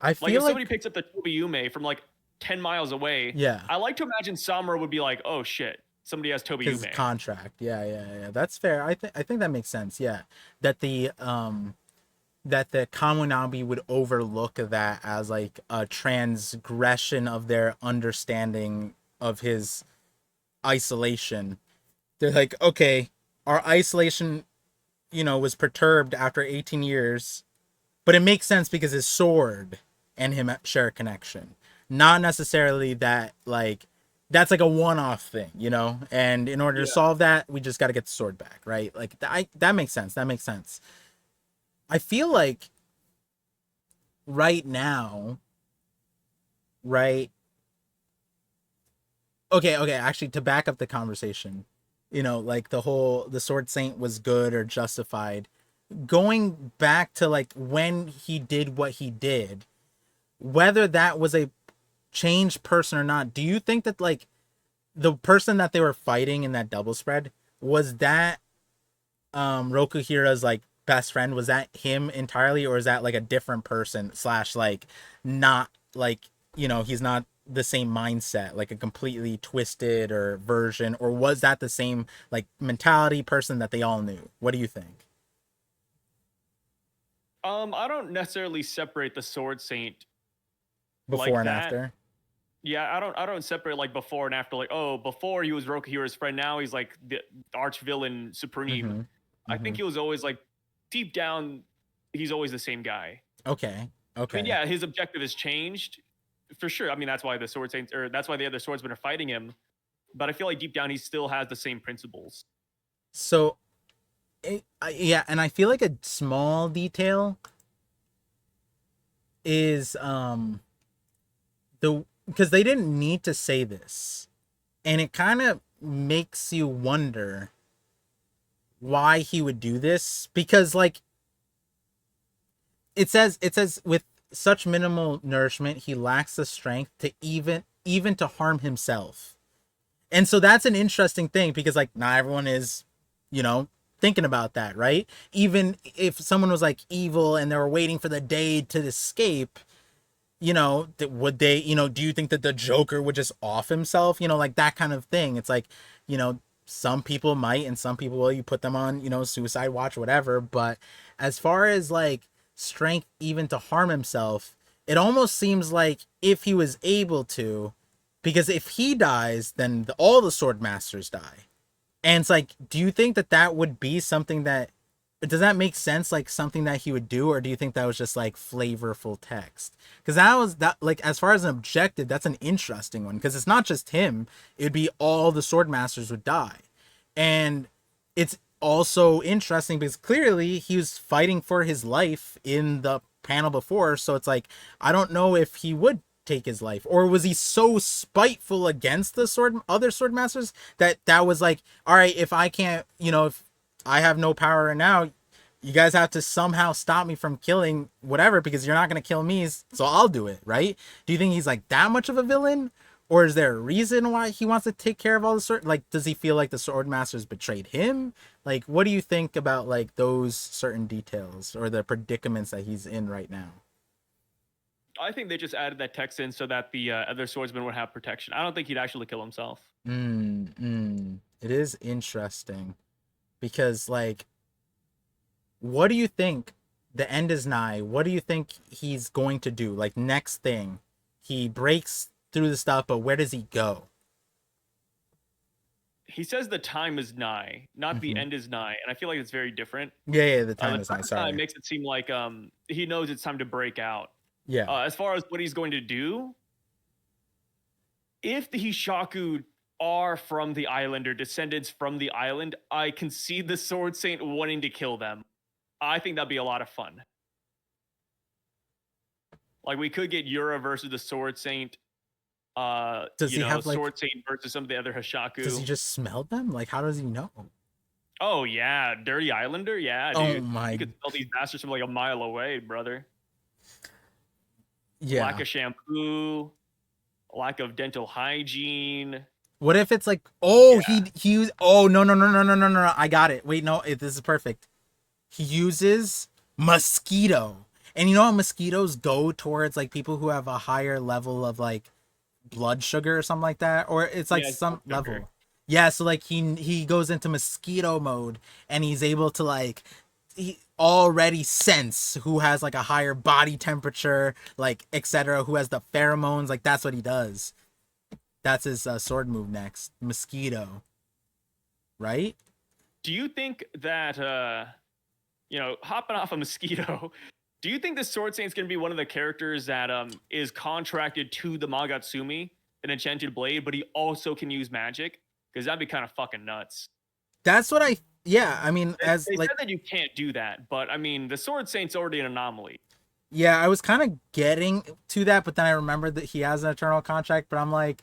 I Like feel if somebody like, picks up the Tobiyume from like 10 miles away, yeah, I like to imagine Samura would be like, "Oh shit, somebody has his Tobiyume." contract. Yeah. That's fair. I think that makes sense. Yeah. That the Kamunabi would overlook that as like a transgression of their understanding of his isolation. They're like, okay, our isolation, was perturbed after 18 years, but it makes sense because his sword and him share a connection. Not necessarily that like that's like a one-off thing. And in order to Yeah. solve that, we just got to get the sword back, right? Like that makes sense. That makes sense. I feel like right now, right? Okay, actually to back up the conversation, like the Sword Saint was good or justified. Going back to like when he did what he did, whether that was a changed person or not, do you think that like the person that they were fighting in that double spread was that Rokuhira's like best friend? Was that him entirely, or is that like a different person slash like not like he's not the same mindset, like a completely twisted or version, or was that the same like mentality person that they all knew? What do you think? I don't necessarily separate the Sword Saint Before like and that. after? Yeah, I don't separate like before and after. Like, oh, before he was Rokuhira's friend, now he's like the arch villain supreme. Mm-hmm. I think Mm-hmm. he was always like deep down, he's always the same guy. Okay. I mean, Okay. yeah, his objective has changed for sure. I mean, that's why the Sword Saints, or that's why the other swordsmen are fighting him. But I feel like deep down, he still has the same principles. So yeah, and I feel like a small detail is the because they didn't need to say this, and it kind of makes you wonder why he would do this, because like it says with such minimal nourishment he lacks the strength to even to harm himself. And so that's an interesting thing, because like not everyone is, you know, thinking about that, right? Even if someone was like evil and they were waiting for the day to escape, you know, would they, you know, do you think that the Joker would just off himself? You know, like that kind of thing. It's like, you know, some people might and some people will, you put them on, you know, suicide watch, whatever. But as far as like strength even to harm himself, it almost seems like if he was able to, because if he dies, then all the sword masters die. And it's like, do you think that that would be something that, does that make sense? Like something that he would do, or do you think that was just like flavorful text? Because that was that, like, as far as an objective, that's an interesting one, because it's not just him, it'd be all the sword masters would die. And it's also interesting because clearly he was fighting for his life in the panel before. So it's like, I don't know if he would take his life, or was he so spiteful against the other sword masters that that was like, all right, if I can't, you know, if I have no power right now, you guys have to somehow stop me from killing whatever, because you're not going to kill me, so I'll do it, right? Do you think he's like that much of a villain, or is there a reason why he wants to take care of all the sword, like does he feel like the sword masters betrayed him? Like what do you think about like those certain details or the predicaments that he's in right now? I think they just added that text in so that the other swordsman would have protection. I don't think he'd actually kill himself. It is interesting because like, what do you think, the end is nigh, what do you think he's going to do, like next thing? He breaks through the stuff, but where does he go? He says the time is nigh, not the Mm-hmm. end is nigh, and I feel like it's very different. Yeah, the The time is time nigh, is nigh sorry. makes it seem like he knows it's time to break out. Yeah. As far as what he's going to do, if the Hishaku are from the island or descendants from the island, I can see the Sword Saint wanting to kill them. I think that'd be a lot of fun. Like we could get Yura versus the Sword Saint. Does he have like, Sword Saint versus some of the other does he Hishaku. just smell them? Like how does he know? Oh yeah, Dirty Islander. Yeah, Oh dude, you my. could smell these bastards from like a mile away, brother. Lack Yeah. of shampoo, lack of dental hygiene. What if it's like, oh, Yeah, oh, no, I got it. Wait, no, this is perfect. He uses mosquito. And you know how mosquitoes go towards like people who have a higher level of like blood sugar or something like that, or it's like yeah, it's blood some sugar. level. Yeah, so like he goes into mosquito mode, and he's able to like, he already sense who has like a higher body temperature, like etc., who has the pheromones, like that's what he does. That's his sword move next. Mosquito, right? Do you think that hopping off a mosquito? Do you think the Sword Saint's gonna be one of the characters that is contracted to the Magatsumi, an enchanted blade, but he also can use magic? Because that'd be kind of fucking nuts. That's what I, yeah, I mean, as They like, said that you can't do that, but I mean, the Sword Saint's already an anomaly. yeah, I was kind of getting to that, but then I remembered that he has an eternal contract, but I'm like,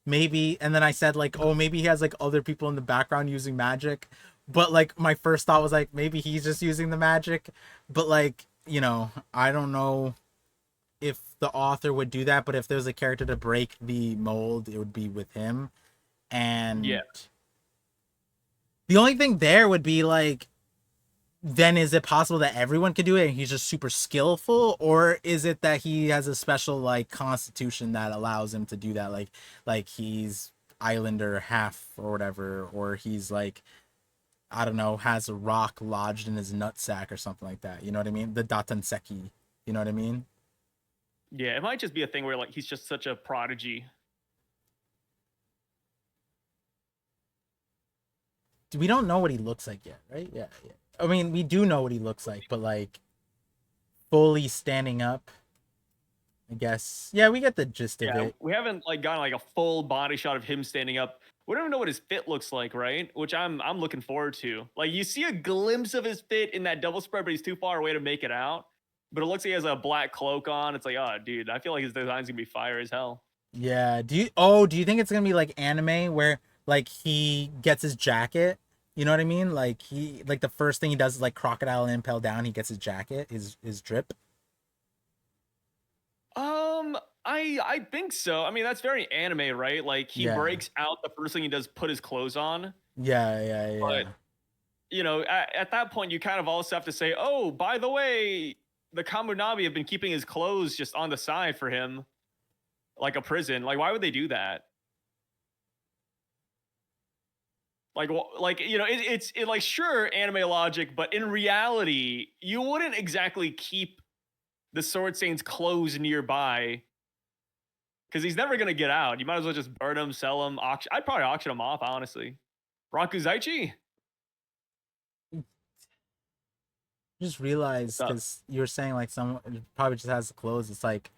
maybe, and then I said like, oh, maybe he has like other people in the background using magic, but like my first thought was like, maybe he's just using the magic. But like, you know, I don't know if the author would do that, but if there's a character to break the mold, it would be with him. Yeah. And the only thing there would be like, then is it possible that everyone can do it and he's just super skillful, or is it that he has a special like constitution that allows him to do that, like he's islander half or whatever, or he's like, I don't know, has a rock lodged in his nutsack or something like that, you know what I mean, the datanseki, you know what I mean? Yeah, it might just be a thing where like he's just such a prodigy. We don't know what he looks like yet, right? Yeah, I mean, we do know what he looks like, but like fully standing up, I guess, yeah, we get the gist of Yeah, it. we haven't like gotten like a full body shot of him standing up. We don't even know what his fit looks like, right? Which I'm looking forward to. Like you see a glimpse of his fit in that double spread, but he's too far away to make it out. but it looks like he has a black cloak on. It's like, oh, dude, I feel like his design's gonna be fire as hell. Yeah. Do you think it's gonna be like anime where like he gets his jacket? You know what I mean? Like like the first thing he does is like crocodile impel down. He gets his jacket, his drip. I think so. I mean, that's very anime, right? Like he Yeah. breaks out. The first thing he does, put his clothes on. Yeah. Yeah. But Yeah. you know, at that point, you kind of also have to say, oh, by the way, the Kamunabi have been keeping his clothes just on the side for him, like a prison. Like, why would they do that? Like you know, it's like sure anime logic, but in reality, you wouldn't exactly keep the Sword Saint's clothes nearby because he's never gonna get out. You might as well just burn him, sell him, auction. I'd probably auction him off, honestly. Rakuzaichi, Just what's realized up? because you were saying like someone probably just has the clothes. It's like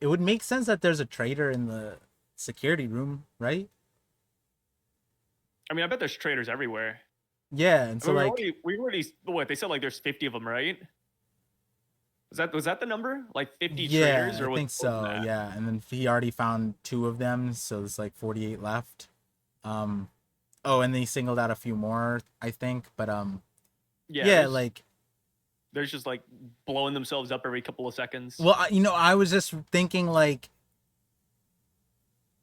it would make sense that there's a traitor in the security room, right? I mean, I bet there's traders everywhere. Yeah, and I so mean, like we already what they said like there's 50 of them, right? Was that the number? Like 50 yeah, traders, I or was it think more than so. that? Yeah, and then he already found two of them, so there's like 48 left. Um, oh, and then he singled out a few more, I think. But Yeah, yeah, like there's just like blowing themselves up every couple of seconds. well, I was just thinking like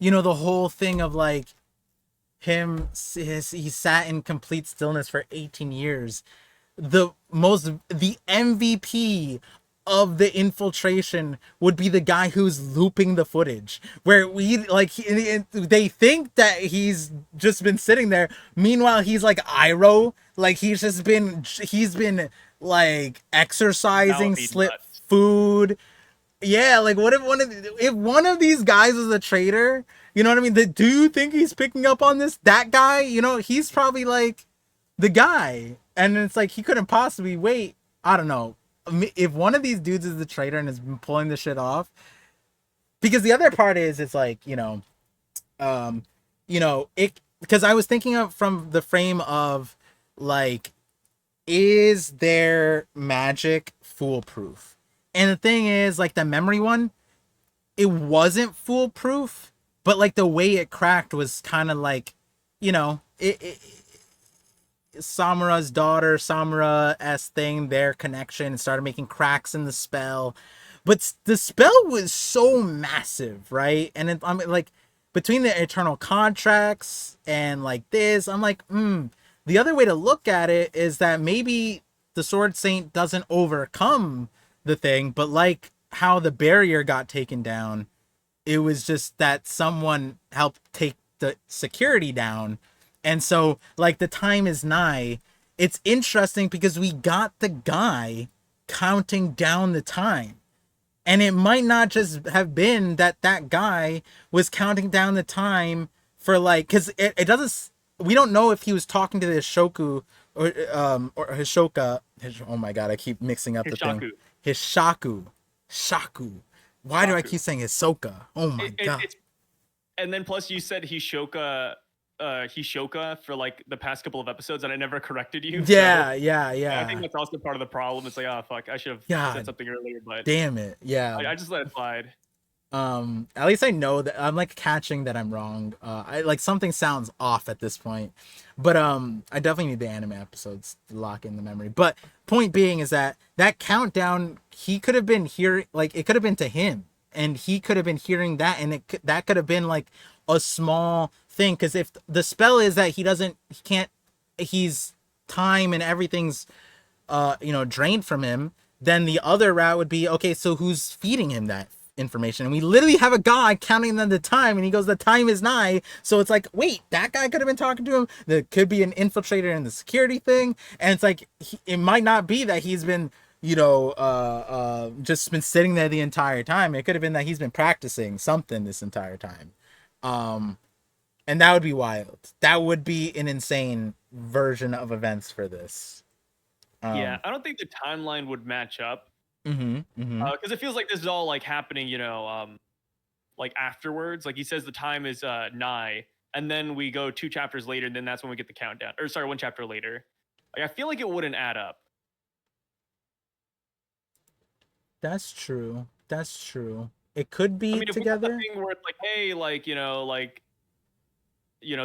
the whole thing of like he sat in complete stillness for 18 years. The MVP of the infiltration would be the guy who's looping the footage where they think that he's just been sitting there, meanwhile he's like Iroh, like he's been like exercising, Mouthy slip nuts. food. Yeah, like what if one of these guys is a traitor? You know what I mean? Do you think he's picking up on this? That guy, he's probably like the guy, and it's like he couldn't possibly wait. I don't know if one of these dudes is the traitor and has been pulling this shit off. Because the other part is, it's like um, it because I was thinking of from the frame of like, is their magic foolproof? And the thing is, like the memory one, it wasn't foolproof, but like the way it cracked was kind of like, Samura's daughter, Samura-S thing, their connection started making cracks in the spell. But the spell was so massive, right? And I mean, like, between the eternal contracts and like this, I'm like, the other way to look at it is that maybe the Sword Saint doesn't overcome the thing, but like how the barrier got taken down, it was just that someone helped take the security down. And so like the time is nigh. It's interesting because we got the guy counting down the time. And it might not just have been that guy was counting down the time for like, because it doesn't, we don't know if he was talking to the Shoku or Hishoka. Oh my god, I keep mixing up the thing. Hishaku. Hishaku. Shaku. Why do I Shaku. keep saying Hisoka? Oh my god. It's and then plus you said Hishoka for like the past couple of episodes, and I never corrected you. So Yeah, yeah, I think yeah. that's also part of the problem. It's like, oh fuck, I should have said God something earlier, but damn it. Yeah. I just let it slide. At least I know that I'm like catching that I'm wrong. I like something sounds off at this point. But I definitely need the anime episodes to lock in the memory. But point being is that countdown, he could have been here, like it could have been to him, and he could have been hearing that, and that could have been like a small thing, because if the spell is that he can't, he's time and everything's drained from him, then the other route would be, okay, so who's feeding him that information? And we literally have a guy counting them the time, and he goes, the time is nigh. So it's like, wait, that guy could have been talking to him. There could be an infiltrator in the security thing, and it's like it might not be that he's been just been sitting there the entire time. It could have been that he's been practicing something this entire time. And that would be wild. That would be an insane version of events for this. Yeah, I don't think the timeline would match up Mm-hmm. Mm-hmm. because it feels like this is all like happening, like afterwards. Like he says the time is nigh, and then we go 2 chapters later, and then that's when we get the countdown. Or sorry, 1 chapter later. Like I feel like it wouldn't add up. That's true. That's true. It could I be mean, if we got the together. thing where it's like, hey,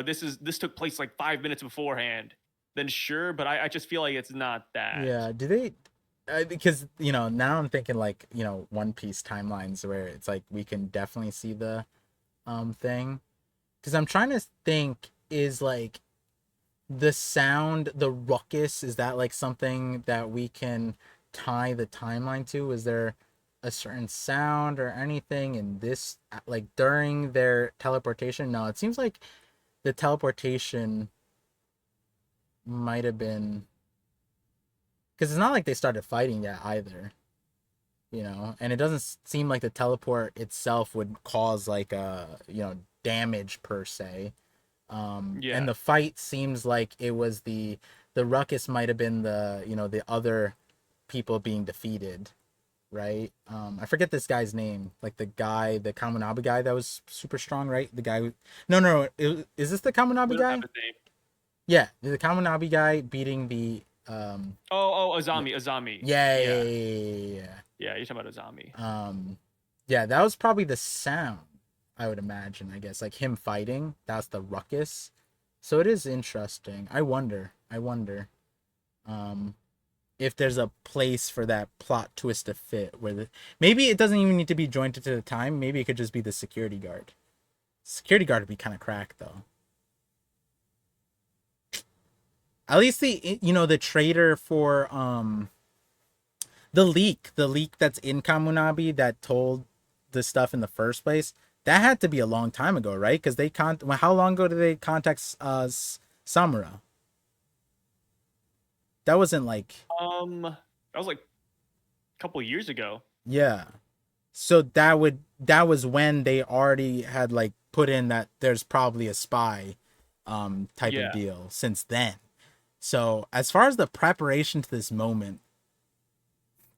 this took place like 5 minutes beforehand, then sure. But I just feel like it's not that. Yeah. Do they? Because now I'm thinking like One Piece timelines where it's like we can definitely see the thing. Because I'm trying to think, is like the sound, the ruckus, is that like something that we can tie the timeline to? Is there a certain sound or anything in this, like during their teleportation? No, it seems like the teleportation might have been, because it's not like they started fighting yet either, and it doesn't seem like the teleport itself would cause like a damage per se. And Yeah. the fight seems like it was the ruckus might have been the other people being defeated, right? I forget this guy's name, like the Kamunabi guy that was super strong, right? The guy who, no, is this the We Kamunabi don't have guy? his name. Yeah, the Kamunabi guy beating the yeah, Azami, Azami. yeah, yeah, Yeah, yeah, yeah, yeah. You're talking about Azami. yeah. Yeah, that was probably the sound, I would imagine. I guess like him fighting, that's the ruckus. So it is interesting. I wonder um if there's a place for that plot twist to fit where maybe it doesn't even need to be jointed to the time. Maybe it could just be the security guard. Security guard would be kind of cracked though. At least the traitor for the leak that's in Kamunabi that told the stuff in the first place, that had to be a long time ago, right? Because how long ago did they contact Samura? That wasn't like, That was like a couple of years ago. yeah. So that was when they already had like put in that there's probably a spy type of Yeah. deal since then. So as far as the preparation to this moment,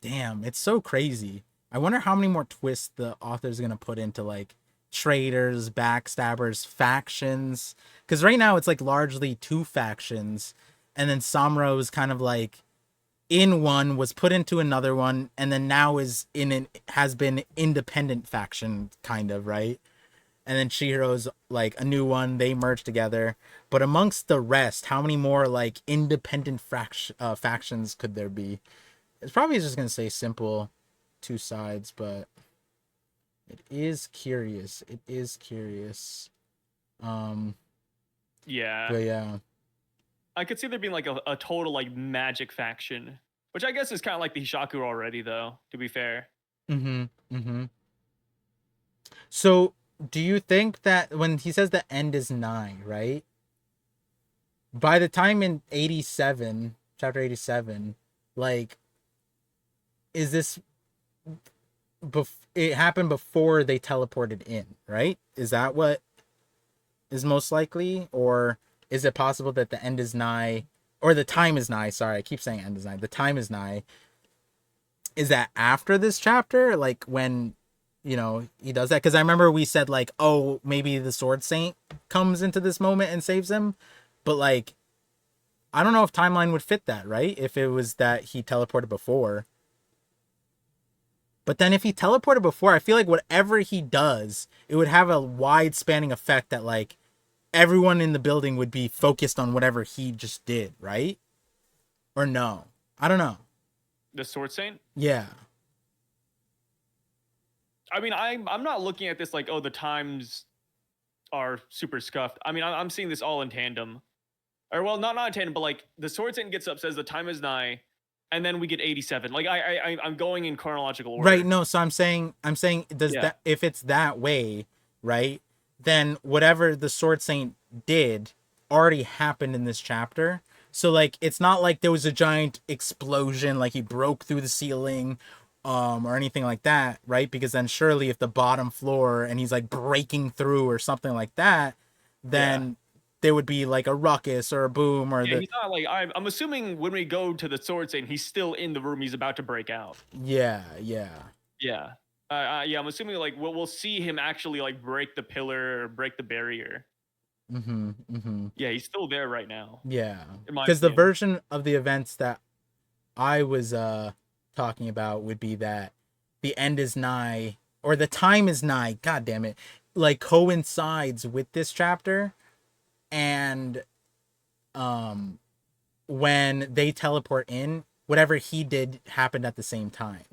damn, it's so crazy. I wonder how many more twists the author's gonna put into like traitors, backstabbers, factions. Because right now it's like largely two factions, and then Samuro is kind of like in one, was put into another one, and then now is has been independent faction kind of, right? And then Chihiro's like a new one. They merge together. But amongst the rest, how many more like independent factions could there be? It's probably just gonna say simple two sides, but it is curious. It is curious. Um, Yeah. but yeah. I could see there being like a total like magic faction, which I guess is kind of like the Hishaku already, though. To be fair. Mm-hmm. Mm-hmm. So, do you think that when he says the end is nigh, right? By the time in 87, chapter 87, like, is this it happened before they teleported in, right? Is that what is most likely, or is it possible that the end is nigh, or the time is nigh? Sorry, I keep saying end is nigh. The time is nigh. Is that after this chapter, like when he does that? Because I remember we said like, oh, maybe the Sword Saint comes into this moment and saves him, but like, I don't know if timeline would fit that, right? If it was that he teleported before. But then if he teleported before, I feel like whatever he does, it would have a wide spanning effect that like everyone in the building would be focused on whatever he just did, right? Or no? I don't know. The Sword Saint. Yeah. I mean, I'm not looking at this like, oh, the times are super scuffed. I mean, I'm seeing this all in tandem, or well, not in tandem, but like the Sword Saint gets up, says the time is nigh, and then we get 87. Like I'm going in chronological Right, order. no, so I'm saying does Yeah. that, if it's that way, right? Then whatever the Sword Saint did already happened in this chapter. So like it's not like there was a giant explosion like he broke through the ceiling or anything like that, right? Because then surely if the bottom floor and he's like breaking through or something like that, Yeah. then there would be like a ruckus or a boom or Yeah, the he's not like I'm assuming when we go to the Sword Saint, he's still in the room he's about to break out. yeah, yeah. Yeah. Yeah, I'm assuming like we'll see him actually like break the pillar or break the barrier. Mhm. Mhm. Yeah, he's still there right now, Yeah. in my Cuz the opinion. version of the events that I was talking about would be that the end is nigh, or the time is nigh, god damn it, like coincides with this chapter. And when they teleport in, whatever he did happened at the same time.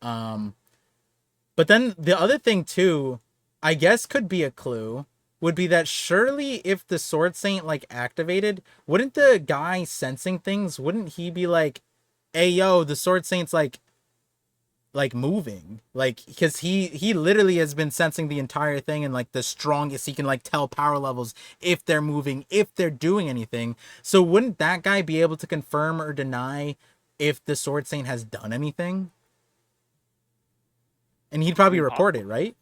But then the other thing too, I guess could be a clue, would be that surely if the Sword Saint like activated, wouldn't the guy sensing things, wouldn't he be like, hey yo, the Sword Saint's like moving, like, because he literally has been sensing the entire thing, and like the strongest, he can like tell power levels if they're moving, if they're doing anything. So wouldn't that guy be able to confirm or deny if the Sword Saint has done anything? And he'd probably report it, right?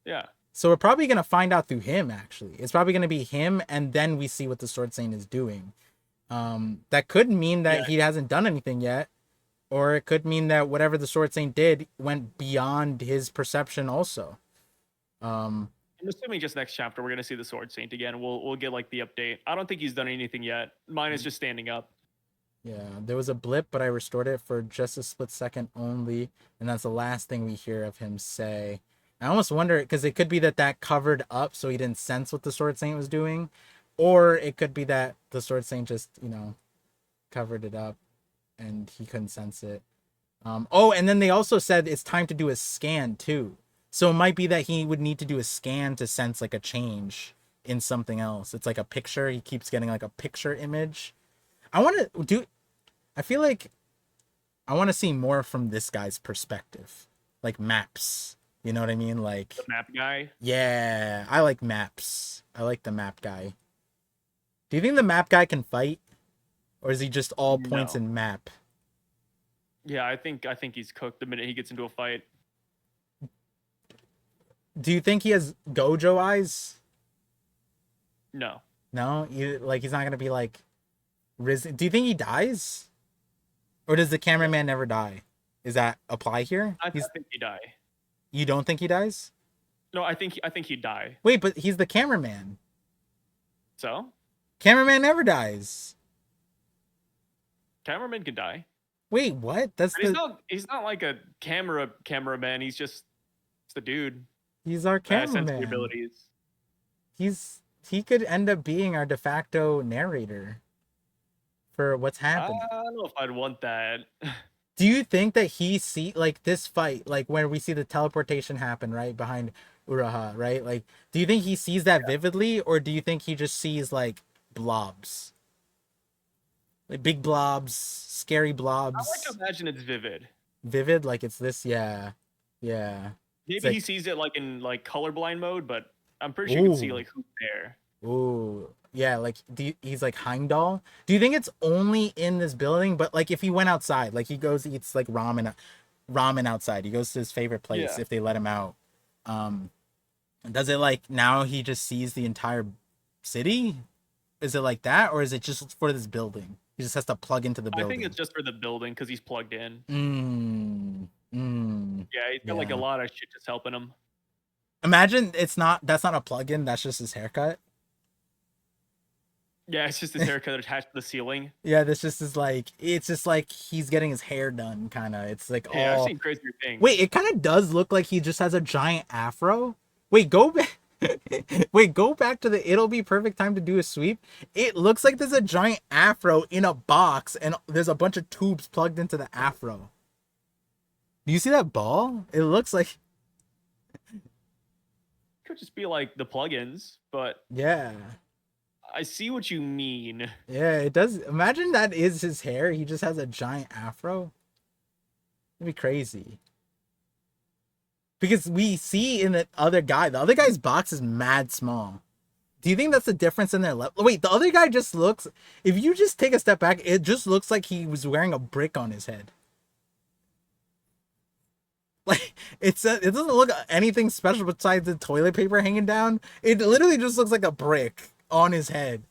Yeah. So we're probably going to find out through him. Actually, it's probably going to be him, and then we see what the Sword Saint is doing. That could mean that he hasn't done anything yet, or it could mean that whatever the Sword Saint did went beyond his perception also. I'm assuming just next chapter we're gonna see the Sword Saint again. We'll get like the update. I don't think he's done anything yet. Mine is just standing up. Yeah, there was a blip, but I restored it for just a split second only, and that's the last thing we hear of him say. I almost wonder, because it could be that covered up so he didn't sense what the Sword Saint was doing, or it could be that the Sword Saint just, covered it up and he couldn't sense it. Oh, and then they also said it's time to do a scan too. So it might be that he would need to do a scan to sense like a change in something else. It's like a picture. He keeps getting like a picture image. I feel like I want to see more from this guy's perspective. Like maps. You know what I mean? Like the map guy. Yeah, I like maps. I like the map guy. Do you think the map guy can fight? Or is he just all points in map? Yeah, I think he's cooked the minute he gets into a fight. Do you think he has Gojo eyes? No. No? He's not gonna be like risen. Do you think he dies? Or does the cameraman never die? Does that apply here? I think he die. You don't think he dies? No, I think he'd die. Wait, but he's the cameraman. So? Cameraman never dies. Cameraman can die. Wait, what? He's not like a cameraman. He's just the dude. He's our cameraman. Abilities. He could end up being our de facto narrator for what's happening. I don't know if I'd want that. Do you think that he see like this fight, like when we see the teleportation happen right behind Uraha, right? Like, do you think he sees that vividly, or do you think he just sees like blobs? Like big blobs, scary blobs. I like to imagine it's vivid. Vivid, like it's this, yeah. Maybe he sees it like in like colorblind mode, but I'm pretty sure you can see like who's there. Ooh, yeah, like he's like Heimdall. Do you think it's only in this building? But like if he went outside, like he goes eats like ramen outside. He goes to his favorite place if they let him out. Does it like now he just sees the entire city? Is it like that, or is it just for this building? He just has to plug into the building. I think it's just for the building because he's plugged in. Yeah, he's got like a lot of shit just helping him. Imagine that's not a plug-in. That's just his haircut. Yeah, it's just his haircut attached to the ceiling. Yeah, this just is like, it's just like he's getting his hair done, kind of. It's like, I've seen crazier things. Wait, it kind of does look like he just has a giant afro. Wait, go back. Wait, go back to the it'll be perfect time to do a sweep. It looks like there's a giant afro in a box and there's a bunch of tubes plugged into the afro. Do you see that ball? It looks like could just be like the plugins, but yeah. I see what you mean. Yeah, it does. Imagine that is his hair. He just has a giant afro. It'd be crazy. Because we see in the other guy's box is mad small. Do you think that's the difference in their level? Wait, the other guy just looks, if you just take a step back, it just looks like he was wearing a brick on his head. Like, it doesn't look anything special besides the toilet paper hanging down. It literally just looks like a brick on his head.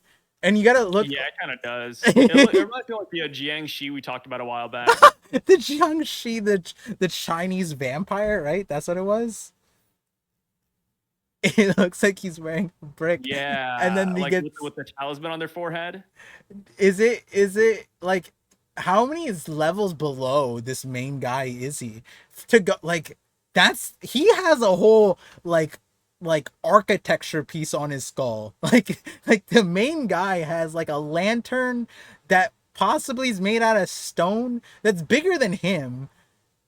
And you gotta look. Yeah, it kind of does. It reminds me like the Jiangxi we talked about a while back. The Jiangxi, the Chinese vampire, right? That's what it was. It looks like he's wearing a brick. Yeah, and then he like gets with the talisman on their forehead. Is it like how many levels below this main guy is he to go like that's he has a whole like architecture piece on his skull. Like the main guy has like a lantern that possibly is made out of stone that's bigger than him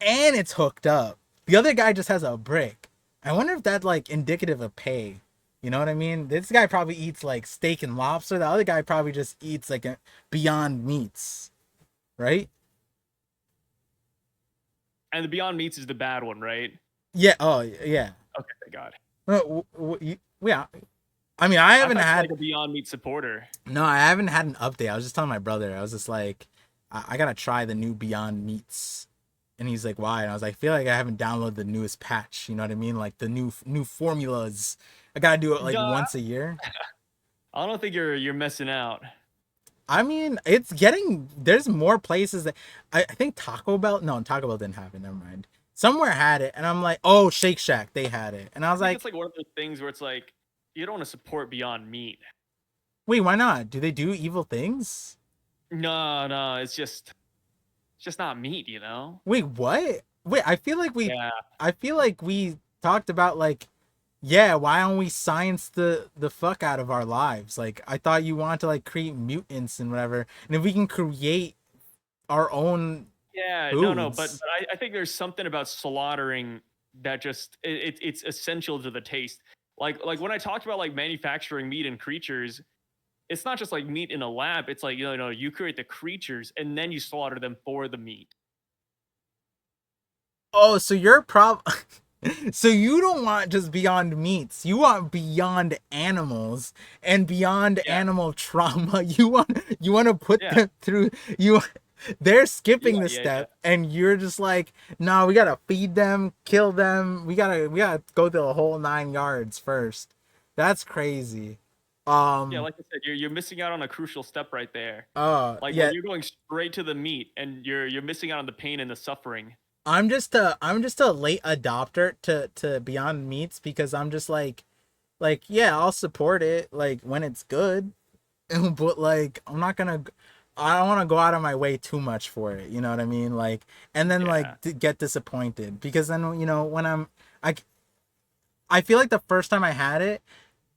and it's hooked up. The other guy just has a brick. I wonder if that's like indicative of pay. You know what I mean? This guy probably eats like steak and lobster. The other guy probably just eats like a Beyond Meats, right? And the Beyond Meats is the bad one, right? Yeah. Oh, yeah. Okay, thank God. Yeah. I mean, I I haven't thought you were had like a Beyond Meat supporter. no, I haven't had an update. I was just telling my brother. I was just like, I gotta try the new Beyond Meats, and he's like, why? And I was like, I feel like I haven't downloaded the newest patch. You know what I mean? Like the new formulas. I gotta do it like God, once a year. I don't think you're missing out. I mean, it's getting there's more places that I think Taco Bell. No, Taco Bell didn't have it. Never mind. Somewhere had it, and I'm like, oh, Shake Shack, they had it, and I I was think like, it's like one of those things where it's like you don't want to support Beyond Meat. wait, why not? Do they do evil things? No, no, it's just not meat, you know? Wait, what? Wait, Yeah. I feel like we talked about like, yeah, why don't we science the fuck out of our lives? Like, I thought you wanted to like create mutants and whatever, and if we can create our own Yeah, no, no, foods. but I think there's something about slaughtering that just it's essential to the taste. Like when I talked about like manufacturing meat and creatures, it's not just like meat in a lab. It's like you create the creatures and then you slaughter them for the meat. Oh, so your problem. So you don't want just beyond meats. You want beyond animals and beyond Yeah, animal trauma. You want to put yeah, them through you they're yeah, skipping the yeah, yeah. step and you're just like, "No, we got to feed them, kill them. We got to go through the whole 9 yards first." That's crazy. Yeah, Um like I said, you're missing out on a crucial step right there. Like yeah, you're going straight to the meat and you're missing out on the pain and the suffering. I'm just a late adopter to Beyond Meats because I'm just like yeah, I'll support it like when it's good, but like I don't want to go out of my way too much for it, you know what I mean? Like and then like Yeah. get disappointed because then when I I feel like the first time I had it,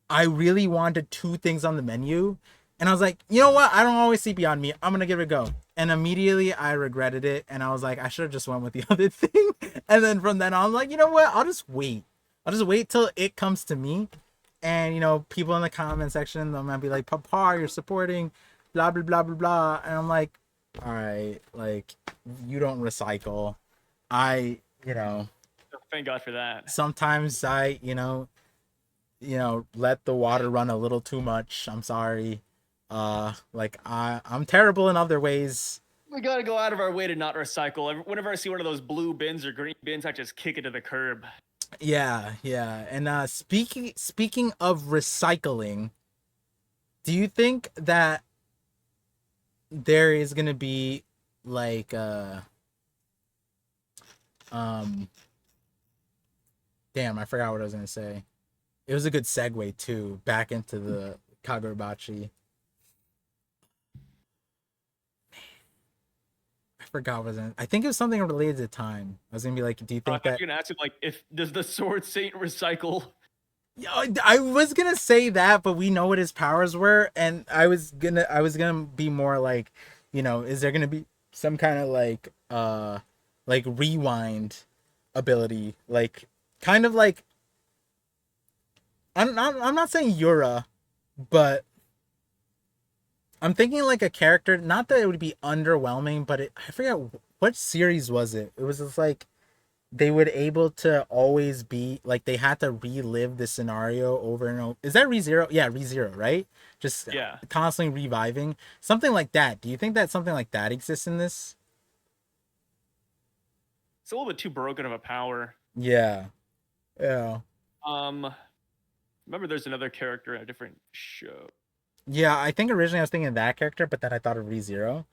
I really wanted two things on the menu. And I was like, you know what? I don't always see Beyond Meat. I'm gonna give it a go. And immediately I regretted it. And I was like, I should have just went with the other thing. And then from then on, I'm like, you know what? I'll just wait. I'll just wait till it comes to me. And people in the comment section, they might be like, Papa, you're supporting blah blah blah blah blah. And I'm like, all right, like you don't recycle. I, Thank God for that. sometimes I, let the water run a little too much. I'm sorry. Like I'm terrible in other ways. We gotta go out of our way to not recycle. Whenever I see one of those blue bins or green bins, I just kick it to the curb. Yeah, yeah. And speaking of recycling, do you think that there is gonna be like um damn, I forgot what I was gonna say. It was a good segue too, back into the Kagurabachi. I forgot what I think it was something related to time. I was gonna be like, do you I think thought that you were gonna ask him like, if does the sword saint recycle? Yeah, I was gonna say that, but we know what his powers were, and I was gonna be more like, is there gonna be some kind of like rewind ability, like kind of like I'm not saying Yura, but I'm thinking like a character. Not that it would be underwhelming, but I forget what series was it. It was just like they would able to always be like they had to relive the scenario over and over. Is that ReZero? Yeah, ReZero, right? Just Yeah, constantly reviving something like that. Do you think that something like that exists in this? it's a little bit too broken of a power. Yeah, yeah, Um, remember there's another character in a different show. yeah. I think originally I was thinking of that character, but then I thought of ReZero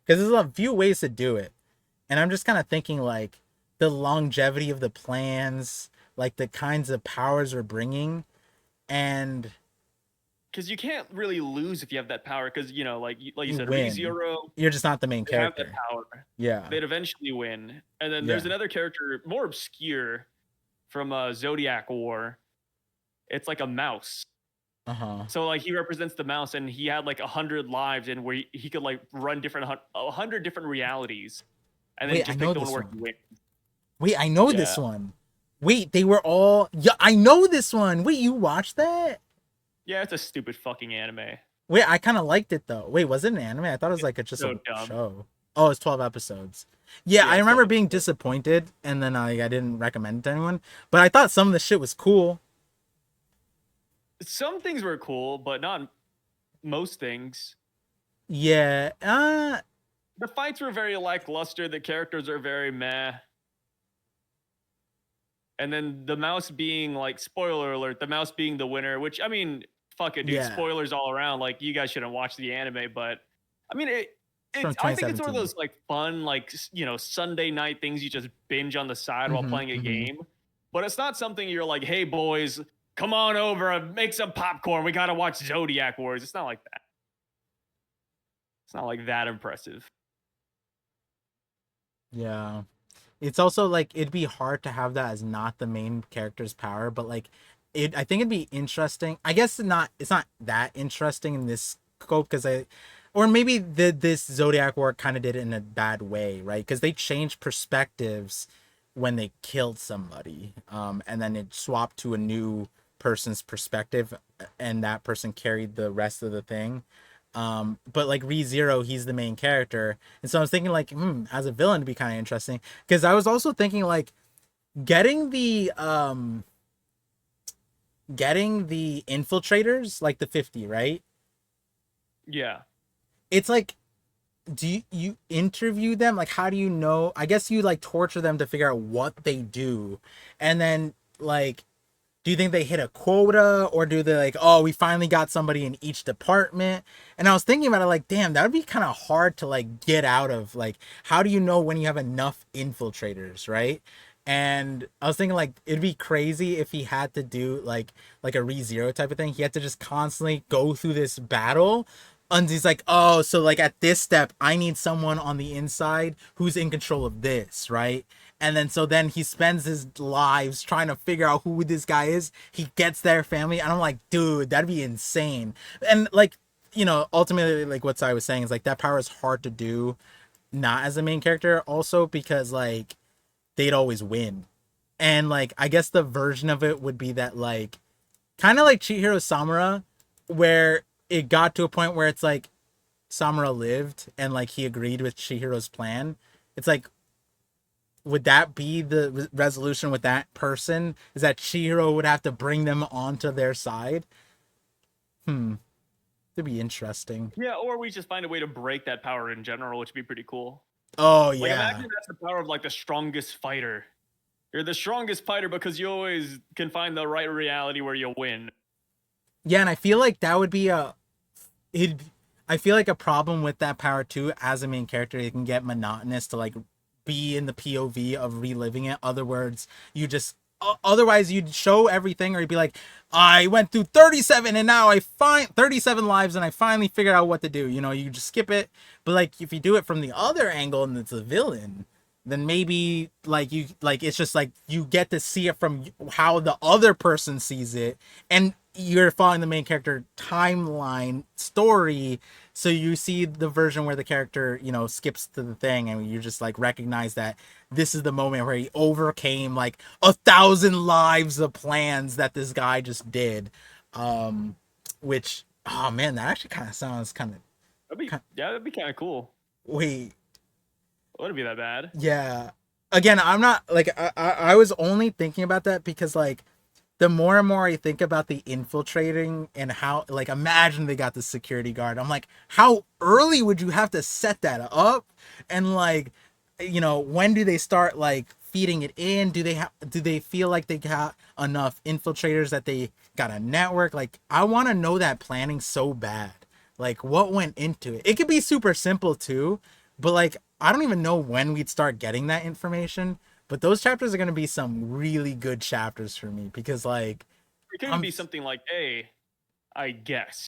because there's a few ways to do it, and I'm just kind of thinking like the longevity of the plans, like the kinds of powers we're bringing, and because you can't really lose if you have that power. Because like you You said, win. ReZero, You're just not the main they have that character. power. Yeah. They'd eventually win. And then Yeah. there's another character more obscure from Zodiac War. It's like a mouse. Uh-huh. So like he represents the mouse, and he had like 100 lives, and where he could like run 100 different realities, and then Wait, I just pick know the one this where he one. wins. Wait, I know Yeah, this one. Wait, they were all yeah, I know this one. Wait, you watched that? yeah, it's a stupid fucking anime. Wait, I kind of liked it though. Wait, was it an anime? I thought it was It's like just so a dumb. show. Oh, it's 12 episodes. Yeah, Yeah, I it's 12 remember being episodes. disappointed and then I didn't recommend it to anyone, but I thought some of the shit was cool. Some things were cool, but not most things. Yeah. The fights were very lackluster. The characters are very meh. And then the mouse being like, spoiler alert, the mouse being the winner, which I mean, fuck it, dude. Yeah. Spoilers all around. Like, you guys shouldn't watch the anime, but I mean, It's from I think it's one of 2017. those like fun, like, Sunday night things you just binge on the side while Mhm. playing a Mhm. game. But it's not something you're like, hey, boys, come on over and make some popcorn. We got to watch Zodiac Wars. It's not like that. It's not like that impressive. Yeah. It's also like it'd be hard to have that as not the main character's power, but like I think it'd be interesting. I guess it's not that interesting in this scope because or maybe this Zodiac War kind of did it in a bad way, right? Because they changed perspectives when they killed somebody, and then it swapped to a new person's perspective, and that person carried the rest of the thing. But like ReZero, he's the main character, and so I was thinking like, as a villain, it'd be kind of interesting because I was also thinking like getting the infiltrators, like the 50, right? Yeah. It's like, do you interview them? Like, how do you know? I guess you like torture them to figure out what they do, and then like, do you think they hit a quota, or do they like, oh, we finally got somebody in each department? And I was thinking about it like, damn, that would be kind of hard to like get out of. Like, how do you know when you have enough infiltrators, right? And I was thinking like it'd be crazy if he had to do like a ReZero type of thing. He had to just constantly go through this battle. And he's like, oh, so like at this step, I need someone on the inside who's in control of this, right? And then so then he spends his lives trying to figure out who this guy is. He gets their family, and I'm like, dude, that'd be insane. And like, ultimately, like what I was saying is like that power is hard to do, not as a main character, also because like they'd always win. And like I guess the version of it would be that like kind of like Chihiro Samura, where it got to a point where it's like Samura lived and like he agreed with Chihiro's plan. It's like, would that be the resolution with that person? Is that Chihiro would have to bring them onto their side? It'd be interesting. Yeah, or we just find a way to break that power in general, which would be pretty cool. Oh Like, yeah. imagine that's the power of like the strongest fighter. You're the strongest fighter because you always can find the right reality where you win. Yeah, and I feel like that would be it I feel like a problem with that power too as a main character, it can get monotonous to like be in the POV of reliving it. Other words, you just otherwise you'd show everything, or you'd be like, I went through 37 and now I find 37 lives and I finally figured out what to do. You just skip it. But like if you do it from the other angle and it's a villain, then maybe like you like it's just like you get to see it from how the other person sees it, and you're following the main character timeline story, so you see the version where the character skips to the thing, and you just like recognize that this is the moment where he overcame like 1,000 lives of plans that this guy just did. Which, oh man, that actually kind of sounds That'd be kind of cool. wait. It wouldn't be that bad. Yeah. Again, I'm not like I was only thinking about that because like the more and more I think about the infiltrating and how like imagine they got the security guard. I'm like, how early would you have to set that up? And like, when do they start like feeding it in? Do they feel like they got enough infiltrators that they got a network? Like I want to know that planning so bad. Like what went into it? It could be super simple too, but like I don't even know when we'd start getting that information. But those chapters are going to be some really good chapters for me because like It could even I'm be something like, hey, I guess.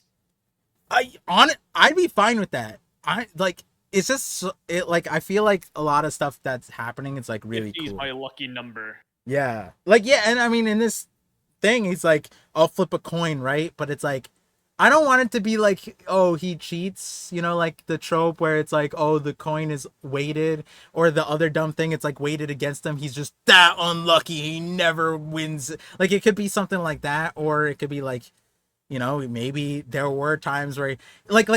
I'd be fine with that. I like it's just it like I feel like a lot of stuff that's happening it's like really 50 is cool. my lucky number. Yeah. Like yeah, and I mean in this thing he's like I'll flip a coin, right? But it's like I don't want it to be like oh he cheats, you know, like the trope where it's like oh the coin is weighted or the other dumb thing it's like weighted against him. He's just that unlucky. He never wins. Like it could be something like that or it could be like you know, maybe there were times where like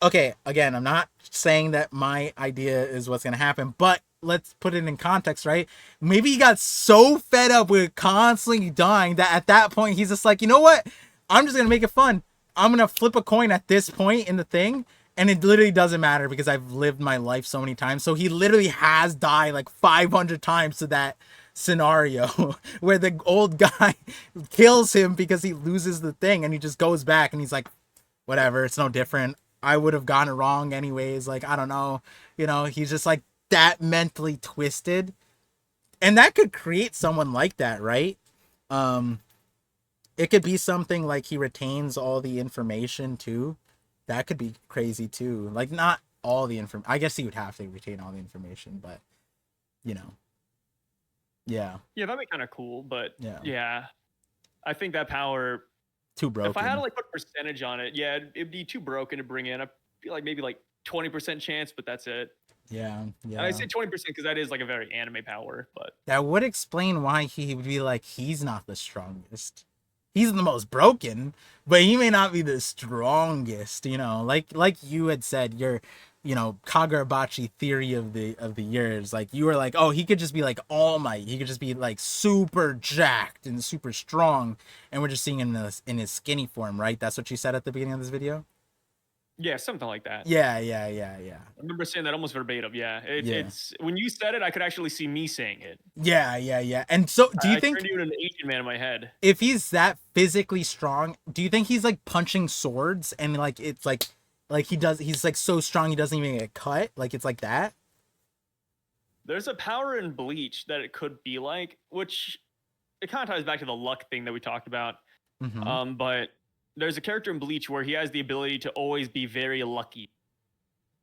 okay, again, I'm not saying that my idea is what's gonna happen, but let's put it in context, right? Maybe he got so fed up with constantly dying that at that point he's just like, you know what? I'm just gonna make it fun. I'm gonna flip a coin at this point in the thing, and it literally doesn't matter because I've lived my life so many times. So he literally has died like 500 times to that scenario where the old guy kills him because he loses the thing and he just goes back and he's like whatever, it's no different. I would have gotten it wrong anyways, like I don't know, you know, he's just like that mentally twisted, and that could create someone like that, right? um it could be something like he retains all the information too. That could be crazy too, like not all the information, I guess he would have to retain all the information, but you know. Yeah. Yeah, that'd be kind of cool, but Yeah. yeah, I think that power. Too broken. If I had to like put a percentage on it, yeah, it'd be too broken to bring in. I feel like maybe like 20% chance, but that's it. Yeah. And Yeah. I say 20% because that is like a very anime power, but That would explain why he would be like, he's not the strongest. He's the most broken, but he may not be the strongest, you know. Like you had said, your you know, Kagurabachi theory of the years, like you were like, oh, he could just be like all might. He could just be like super jacked and super strong, and we're just seeing him in his skinny form, right? That's what you said at the beginning of this video? yeah, something like that. Yeah. I remember saying that almost verbatim. Yeah, Yeah. it's when you said it, I could actually see me saying it. Yeah. And so do you I think turned you into an Asian man in my head. if he's that physically strong, do you think he's like punching swords and like it's like he's like so strong he doesn't even get cut? Like it's like that? There's a power in Bleach that it could be like, which it kind of ties back to the luck thing that we talked about. Mm-hmm. But there's a character in Bleach where he has the ability to always be very lucky.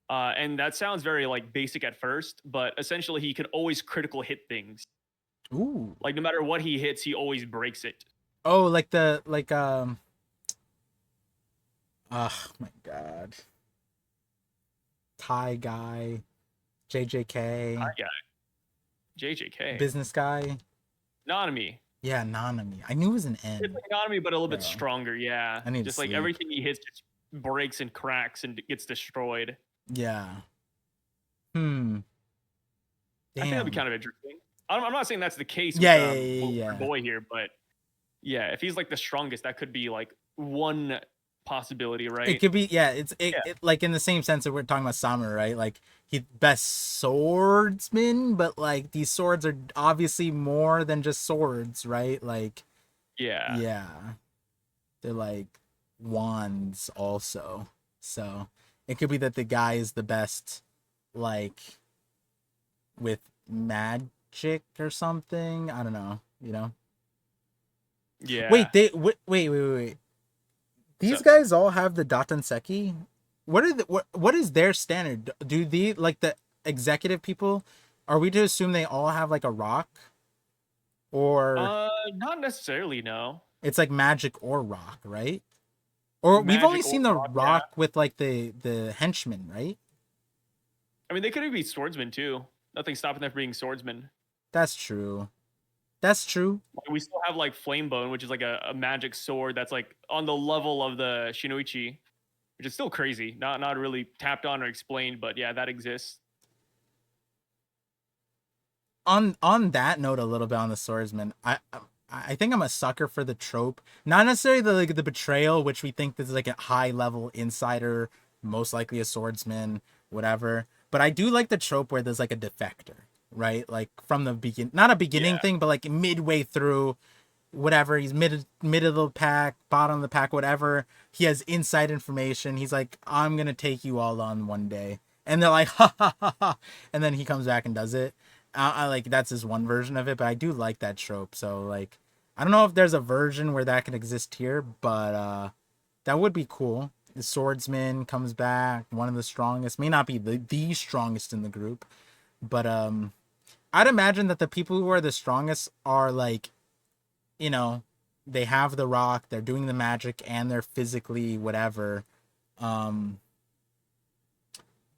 And that sounds very like basic at first, but essentially he can always critical hit things. Ooh. Like no matter what he hits, he always breaks it. Oh, like the oh my god. Thai guy, JJK, Yeah, JJK, business guy. Nanami. Yeah, Nanami. I knew it was an N. It's like Nanami, but a little bit Yeah. stronger. Yeah, I need to just like sleep. everything he hits just breaks and cracks and gets destroyed. Yeah. I think that'd Damn. be kind of interesting. I'm not saying that's the case with Yeah. our boy here, but yeah, if he's like the strongest, that could be like one possibility, right? It could be, yeah. It like in the same sense that we're talking about Samurai, right? Like he best swordsman, but like these swords are obviously more than just swords, right? Like Yeah. they're like wands also. So it could be that the guy is the best, like with magic or something. I don't know. You know. Yeah. Wait, wait. These So- guys all have the Datanseki. What is their standard? Do the like the executive people? Are we to assume they all have like a rock, or Not necessarily. No. it's like magic or rock, right? Or we've only Magic or seen the rock, rock yeah. with like the henchmen, right? I mean, they could be swordsmen too. Nothing stopping them from being swordsmen. That's true. That's true. Like, we still have like Flamebone, which is like a magic sword that's like on the level of the Shinoichi, which is still crazy. Not really tapped on or explained, but yeah, that exists. On that note, a little bit on the swordsman, I think I'm a sucker for the trope. Not necessarily the betrayal, which we think this is like a high level insider, most likely a swordsman, whatever. But I do like the trope where there's like a defector, right? Like from the begin, not a beginning thing, but like midway through, whatever. He's mid of the pack, bottom of the pack, whatever. He has inside information. He's like, I'm gonna take you all on one day, and they're like, ha ha ha ha, and then he comes back and does it. I like that's his one version of it, but I do like that trope. So like, I don't know if there's a version where that can exist here, but that would be cool. The swordsman comes back, one of the strongest, may not be the strongest in the group, but I'd imagine that the people who are the strongest are like, you know, they have the rock, they're doing the magic, and they're physically whatever. Um,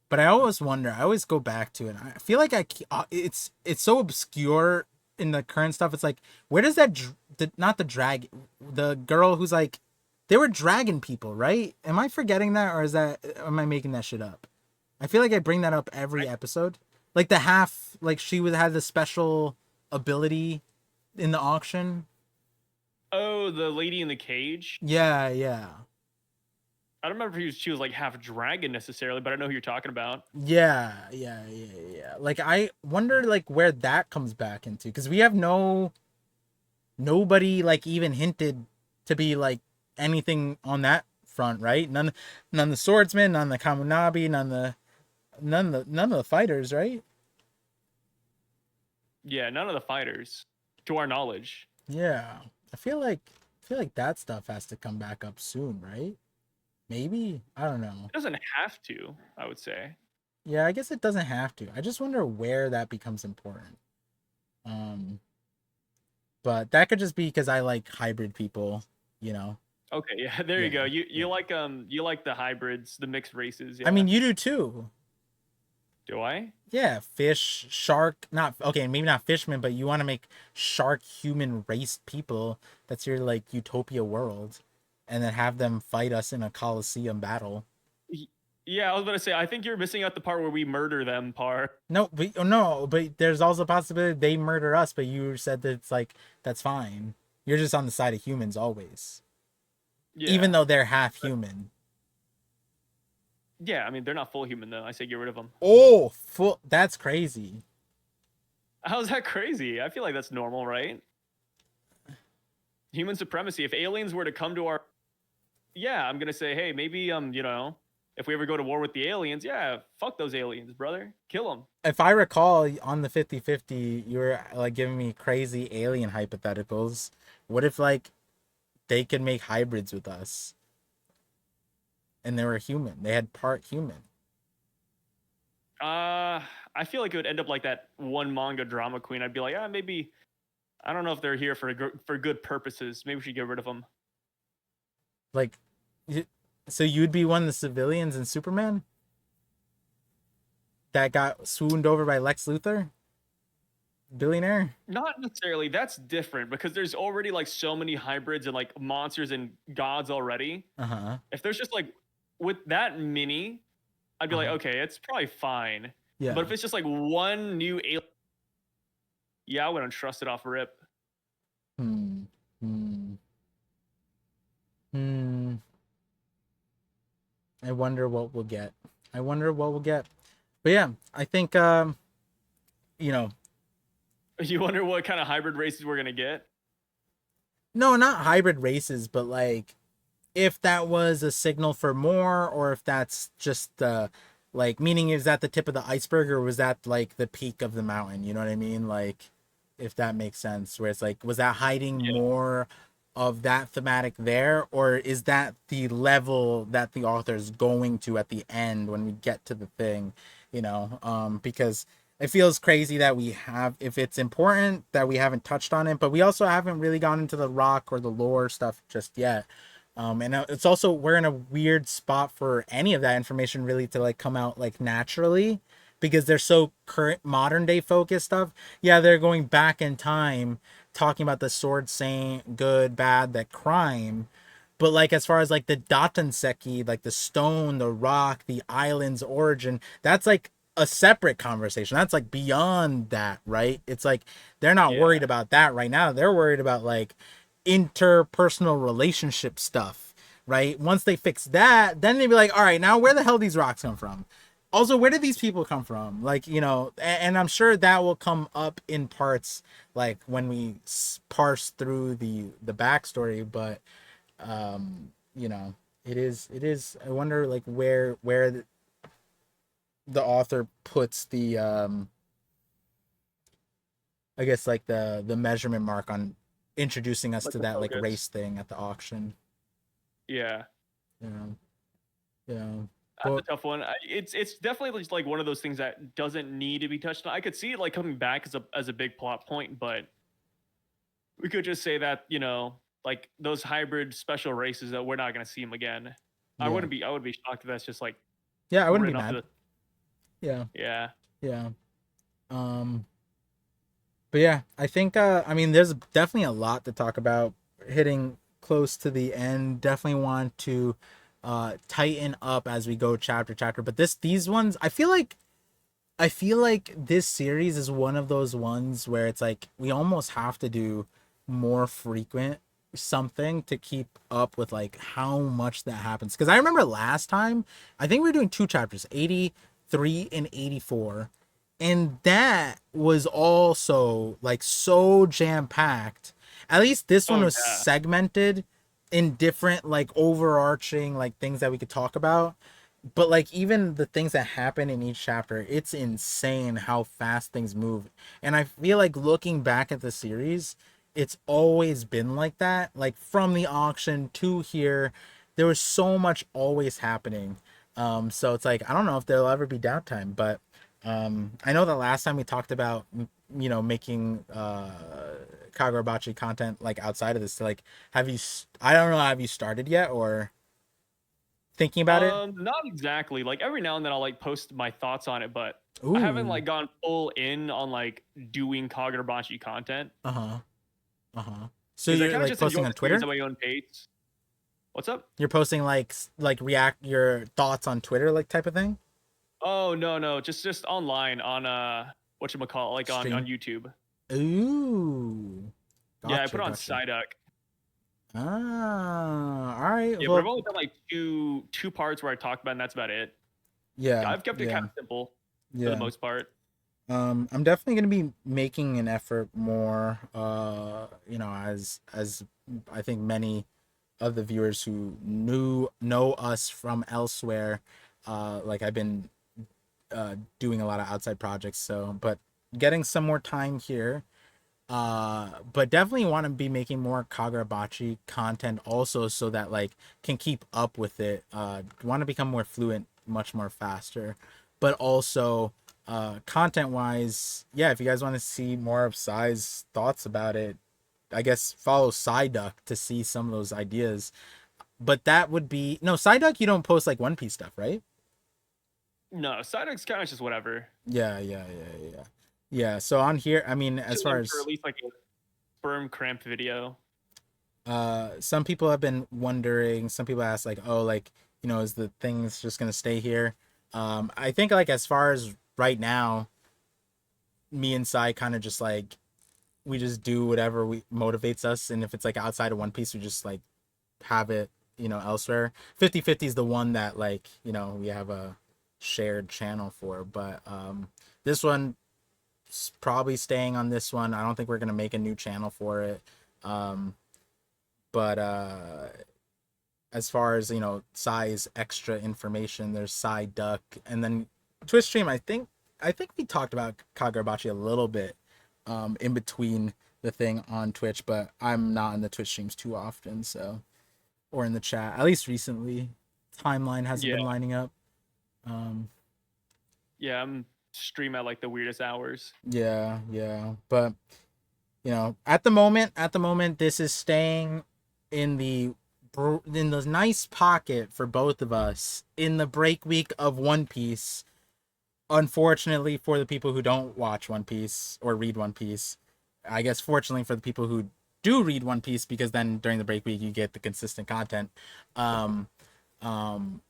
but I always wonder. I always go back to it. I feel like it's so obscure in the current stuff. It's like, where does not the drag, the girl who's like, they were dragon people, right? Am I forgetting that, or am I making that shit up? I feel like I bring that up every episode. Like the half, like she would have the special ability in the auction. Oh, the lady in the cage. Yeah, yeah. I don't remember if she was like half dragon necessarily, but I know who you're talking about. Yeah. Like I wonder like where that comes back into, because we have nobody like even hinted to be like anything on that front, right? None the swordsman, none the Kamunabi, none of the fighters, right? Yeah, none of the fighters, to our knowledge. Yeah. I feel like that stuff has to come back up soon, right? Maybe. I don't know. It doesn't have to, I would say. Yeah, I guess it doesn't have to. I just wonder where that becomes important. Um, but that could just be because I like hybrid people, you know. Okay, yeah, there you go. You Yeah. you like the hybrids, the mixed races, yeah. I mean, you do too. Do I? Yeah, fish, shark, not okay, maybe not fishmen, but you want to make shark human race people. That's your like utopia world, and then have them fight us in a coliseum battle. Yeah, I was about to say, I think you're missing out the part where we murder them part. No, but there's also a possibility they murder us. But you said that it's like that's fine. You're just on the side of humans always, Yeah. even though they're half human. Yeah, I mean, they're not full human, though. I say get rid of them. Oh, full. That's crazy. How's that crazy? I feel like that's normal, right? Human supremacy. If aliens were to come to our... Yeah, I'm going to say, hey, maybe, you know, if we ever go to war with the aliens, yeah, fuck those aliens, brother. Kill them. If I recall, on the 50-50, you were like giving me crazy alien hypotheticals. What if like they could make hybrids with us and they were human? They had part human. I feel like it would end up like that one manga drama queen. I'd be like, maybe... I don't know if they're here for good purposes. Maybe we should get rid of them. Like, so you'd be one of the civilians in Superman that got swooned over by Lex Luthor, billionaire? Not necessarily. That's different because there's already like so many hybrids and like monsters and gods already. Uh-huh. If there's just like with that many, I'd be like, okay, it's probably fine. Yeah. But if it's just like one new alien, yeah, I wouldn't trust it off rip. Hmm. I wonder what we'll get. But yeah, I think you know, You wonder what kind of hybrid races we're gonna get? no, not hybrid races, but like if that was a signal for more, or if that's just the like meaning, is that the tip of the iceberg, or was that like the peak of the mountain? You know what I mean? Like, if that makes sense, where it's like, was that hiding more of that thematic there, or is that the level that the author's going to at the end when we get to the thing, because it feels crazy that we have, if it's important, that we haven't touched on it, but we also haven't really gone into the rock or the lore stuff just yet. And it's also, we're in a weird spot for any of that information really to like come out like naturally, because they're so current modern day focused stuff. Yeah, they're going back in time talking about the sword saying good, bad, that crime. But like as far as like the Datanseki, like the stone, the rock, the island's origin, that's like a separate conversation. That's like beyond that, right? It's like they're not worried about that right now. They're worried about like interpersonal relationship stuff, right? Once they fix that, then they'd be like, all right, now where the hell these rocks come from? Also, where did these people come from? Like, and I'm sure that will come up in parts, like when we parse through the backstory. But, it is. I wonder, like, where the author puts the, I guess, like the measurement mark on, introducing us Like to the that like focus. race thing at the auction. Yeah. You know, yeah, That's a but tough one. It's definitely just like one of those things that doesn't need to be touched on. I could see it like coming back as a big plot point, but we could just say that, you know, like those hybrid special races that we're not going to see them again. yeah, I would be shocked if that's just like yeah, I wouldn't be written off to mad. the Yeah, yeah. yeah. Um, but yeah, I think I mean there's definitely a lot to talk about hitting close to the end. Definitely want to tighten up as we go chapter chapter. But these ones I feel like this series is one of those ones where it's like we almost have to do more frequent something to keep up with like how much that happens. Because I remember last time, I think we were doing two chapters, 83 and 84. And that was also like so jam packed. At least this one Oh was yeah. segmented in different like overarching like things that we could talk about, but like even the things that happen in each chapter, it's insane how fast things move. And I feel like looking back at the series, it's always been like that. Like from the auction to here, there was so much always happening. So it's like I don't know if there'll ever be downtime, but I know the last time we talked about making Kagurabachi content like outside of this, like I don't know, have you started yet or thinking about it? Not exactly. Like every now and then I'll like post my thoughts on it, but I haven't Ooh. like gone full in on like doing Kagurabachi content Uh-huh. Uh-huh. So because I you're kind of like just enjoy posting the on series Twitter? at my own pace. What's up? You're posting like react your thoughts on Twitter like type of thing? Oh no, no, just online on whatchamacallit, like on Stream. YouTube. Ooh. Yeah, I put Gotcha, it on gotcha. Psyduck. Ah, all right. Yeah, but I've Well, only done like two parts where I talk about, it, and that's about it. yeah, I've kept it kind yeah, of simple for the yeah. most part. I'm definitely gonna be making an effort more, as I think many of the viewers who know us from elsewhere, like I've been doing a lot of outside projects, so but getting some more time here. But definitely want to be making more Kagurabachi content also so that like can keep up with it. Want to become more fluent much more faster. But also content wise, yeah, if you guys want to see more of Sai's thoughts about it, I guess follow Psyduck to see some of those ideas. But that would be no Psyduck, you don't post like One Piece stuff, right? No, Psyduck's kind of just whatever. Yeah. Yeah, so on here, I mean, as Just far looking for as at least like a sperm cramp video. some people have been wondering, some people ask like, oh, like, is the things just gonna stay here? I think like as far as right now, me and Sai kind of just like we just do whatever we motivates us, and if it's like outside of One Piece, we just like have it, elsewhere. 50/50 is the one that like, we have a shared channel for, but this one probably staying on this one. I don't think we're gonna make a new channel for it. Um, but as far as size extra information, there's side duck, and then Twitch stream. I think we talked about Kagurabachi a little bit in between the thing on Twitch, but I'm not in the Twitch streams too often, so or in the chat at least recently. Timeline hasn't Yeah, been lining up. um yeah, I'm stream at like the weirdest hours. yeah, but at the moment this is staying in the nice pocket for both of us in the break week of One Piece. Unfortunately for the people who don't watch One Piece or read One Piece, I guess fortunately for the people who do read One Piece, because then during the break week you get the consistent content. um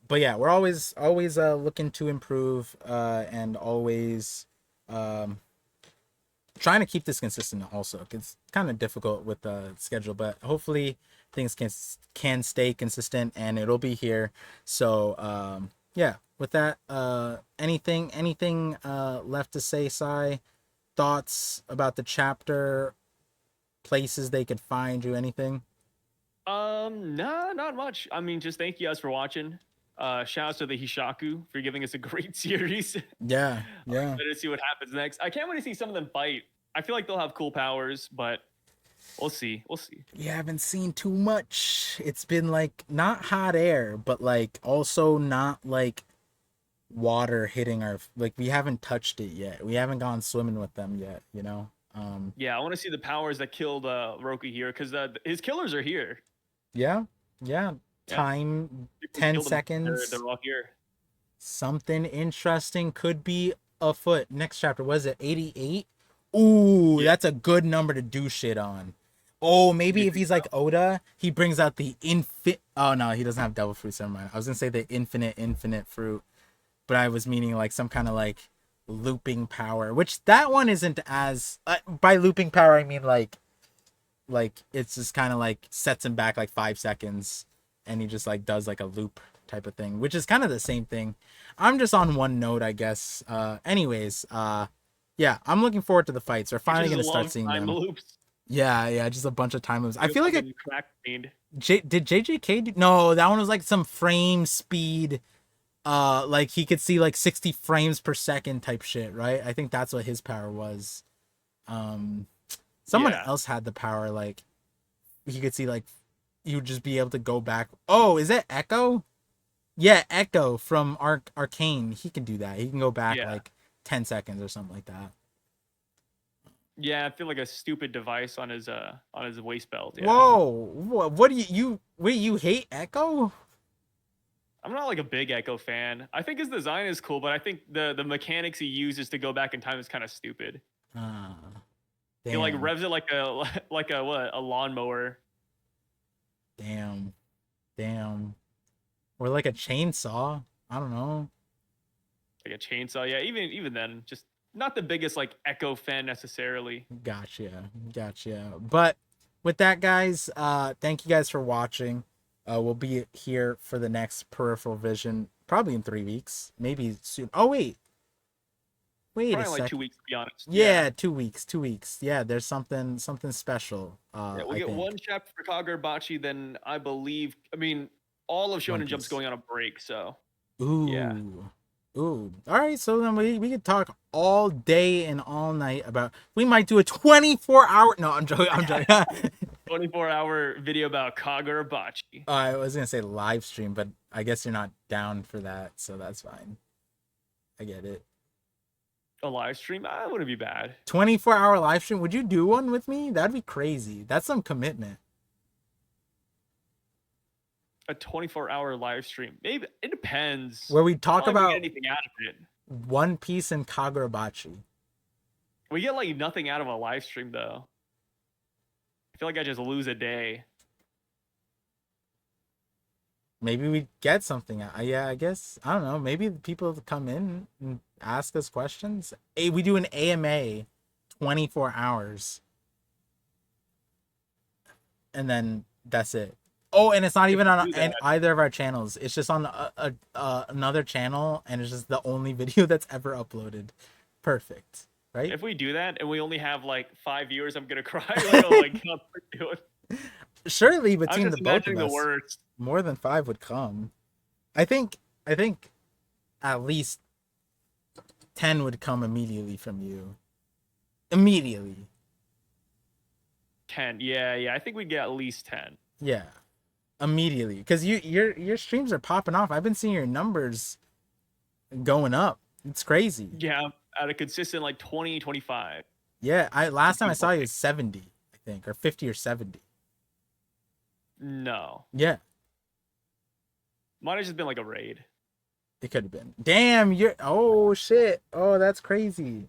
but yeah, we're always looking to improve, and always um trying to keep this consistent also. It's kind of difficult with the schedule, but hopefully things can stay consistent and it'll be here. So yeah, with that, anything left to say, Sai? Thoughts about the chapter, places they could find you, anything? Nah, not much. I mean, just thank you guys for watching. Shout out to the Hishaku for giving us a great series. Yeah, I'm yeah, excited to see what happens next. I can't wait to see some of them fight. I feel like they'll have cool powers, but We'll see. We'll see. We haven't seen too much. It's been like not hot air, but like also not like water hitting our, like we haven't touched it yet. We haven't gone swimming with them yet, you know? Yeah, I want to see the powers that killed Roki here because his killers are here. Yeah. Yeah. Yeah, Time if we 10 killed them, seconds. they're all here. Something interesting could be afoot. Next chapter, was it 88? Ooh, Yeah. that's a good number to do shit on. Oh, maybe You if think he's like Oda, he brings out the infinite. Oh no, he doesn't have devil fruits. Never mind. I was gonna say the infinite fruit, but I was meaning like some kind of like looping power, which that one isn't as. By looping power, I mean like it's just kind of like sets him back like 5 seconds, and he just like does like a loop type of thing, which is kind of the same thing. I'm just on one note, I guess. Anyways, yeah, I'm looking forward to the fights. We're finally gonna start seeing time them. loops. Yeah, just a bunch of time moves. I feel like crack fiend. did JJK do, no, that one was like some frame speed, like he could see like 60 frames per second type shit, right? I think that's what his power was. Someone Yeah. else had the power, like he could see like he would just be able to go back. Oh, is it Echo? Yeah, Echo from Arcane. He can do that. He can go back Yeah. like 10 seconds or something like that. Yeah, I feel like a stupid device on his waist belt. Yeah. Whoa, what do you wait, you hate Echo? I'm not like a big Echo fan. I think his design is cool, but I think the mechanics he uses to go back in time is kind of stupid. He like Damn. revs it like a like a lawnmower. Damn. Or like a chainsaw. I don't know. Like a chainsaw. Yeah, even then, just not the biggest like Echo fan necessarily. Gotcha. But with that, guys, thank you guys for watching. We'll be here for the next Peripheral Vision, probably in 3 weeks, maybe soon. Oh wait Probably a like second. 2 weeks to be honest. Yeah, 2 weeks. Yeah, there's something special. Yeah, we I get think. one chapter for Kagurabachi, then I believe. I mean, all of One Shonen Jump's Piece. going on a break, so Ooh. yeah. All right, so then we could talk all day and all night about. We might do a 24-hour. No, I'm joking. 24-hour video about Kagurabachi. I was gonna say live stream, but I guess you're not down for that, so that's fine. I get it. A live stream? That wouldn't be bad. 24-hour live stream. Would you do one with me? That'd be crazy. That's some commitment. A 24-hour live stream? Maybe it depends. Where we talk Probably about get anything out of it. One Piece and Kagurabachi. We get like nothing out of a live stream though. I feel like I just lose a day. Maybe we get something out. Yeah, I guess. I don't know. Maybe people come in and ask us questions. We do an AMA 24 hours. And then that's it. Oh, and it's not even on either of our channels. It's just on another channel, and it's just the only video that's ever uploaded. Perfect, right? If we do that and we only have like 5 viewers, I'm gonna cry. Like, oh my god, what are we doing? Surely between the both of us, worst. more than 5 would come. I think at least 10 would come immediately from you. Immediately. 10. Yeah. I think we'd get at least 10. Yeah. Immediately, because your streams are popping off. I've been seeing your numbers going up. It's crazy. Yeah, at a consistent like 20, 25. Yeah, last time I saw you was 70, I think, or 50 or 70. No. Yeah. Might have just been like a raid. It could have been. Damn, oh shit. Oh, that's crazy.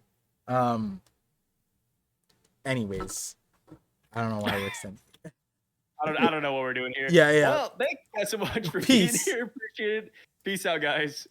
Anyways, I don't know why we're extending. I don't know what we're doing here. Yeah. Well, thank you guys so much for being here. Appreciate it. Peace out, guys.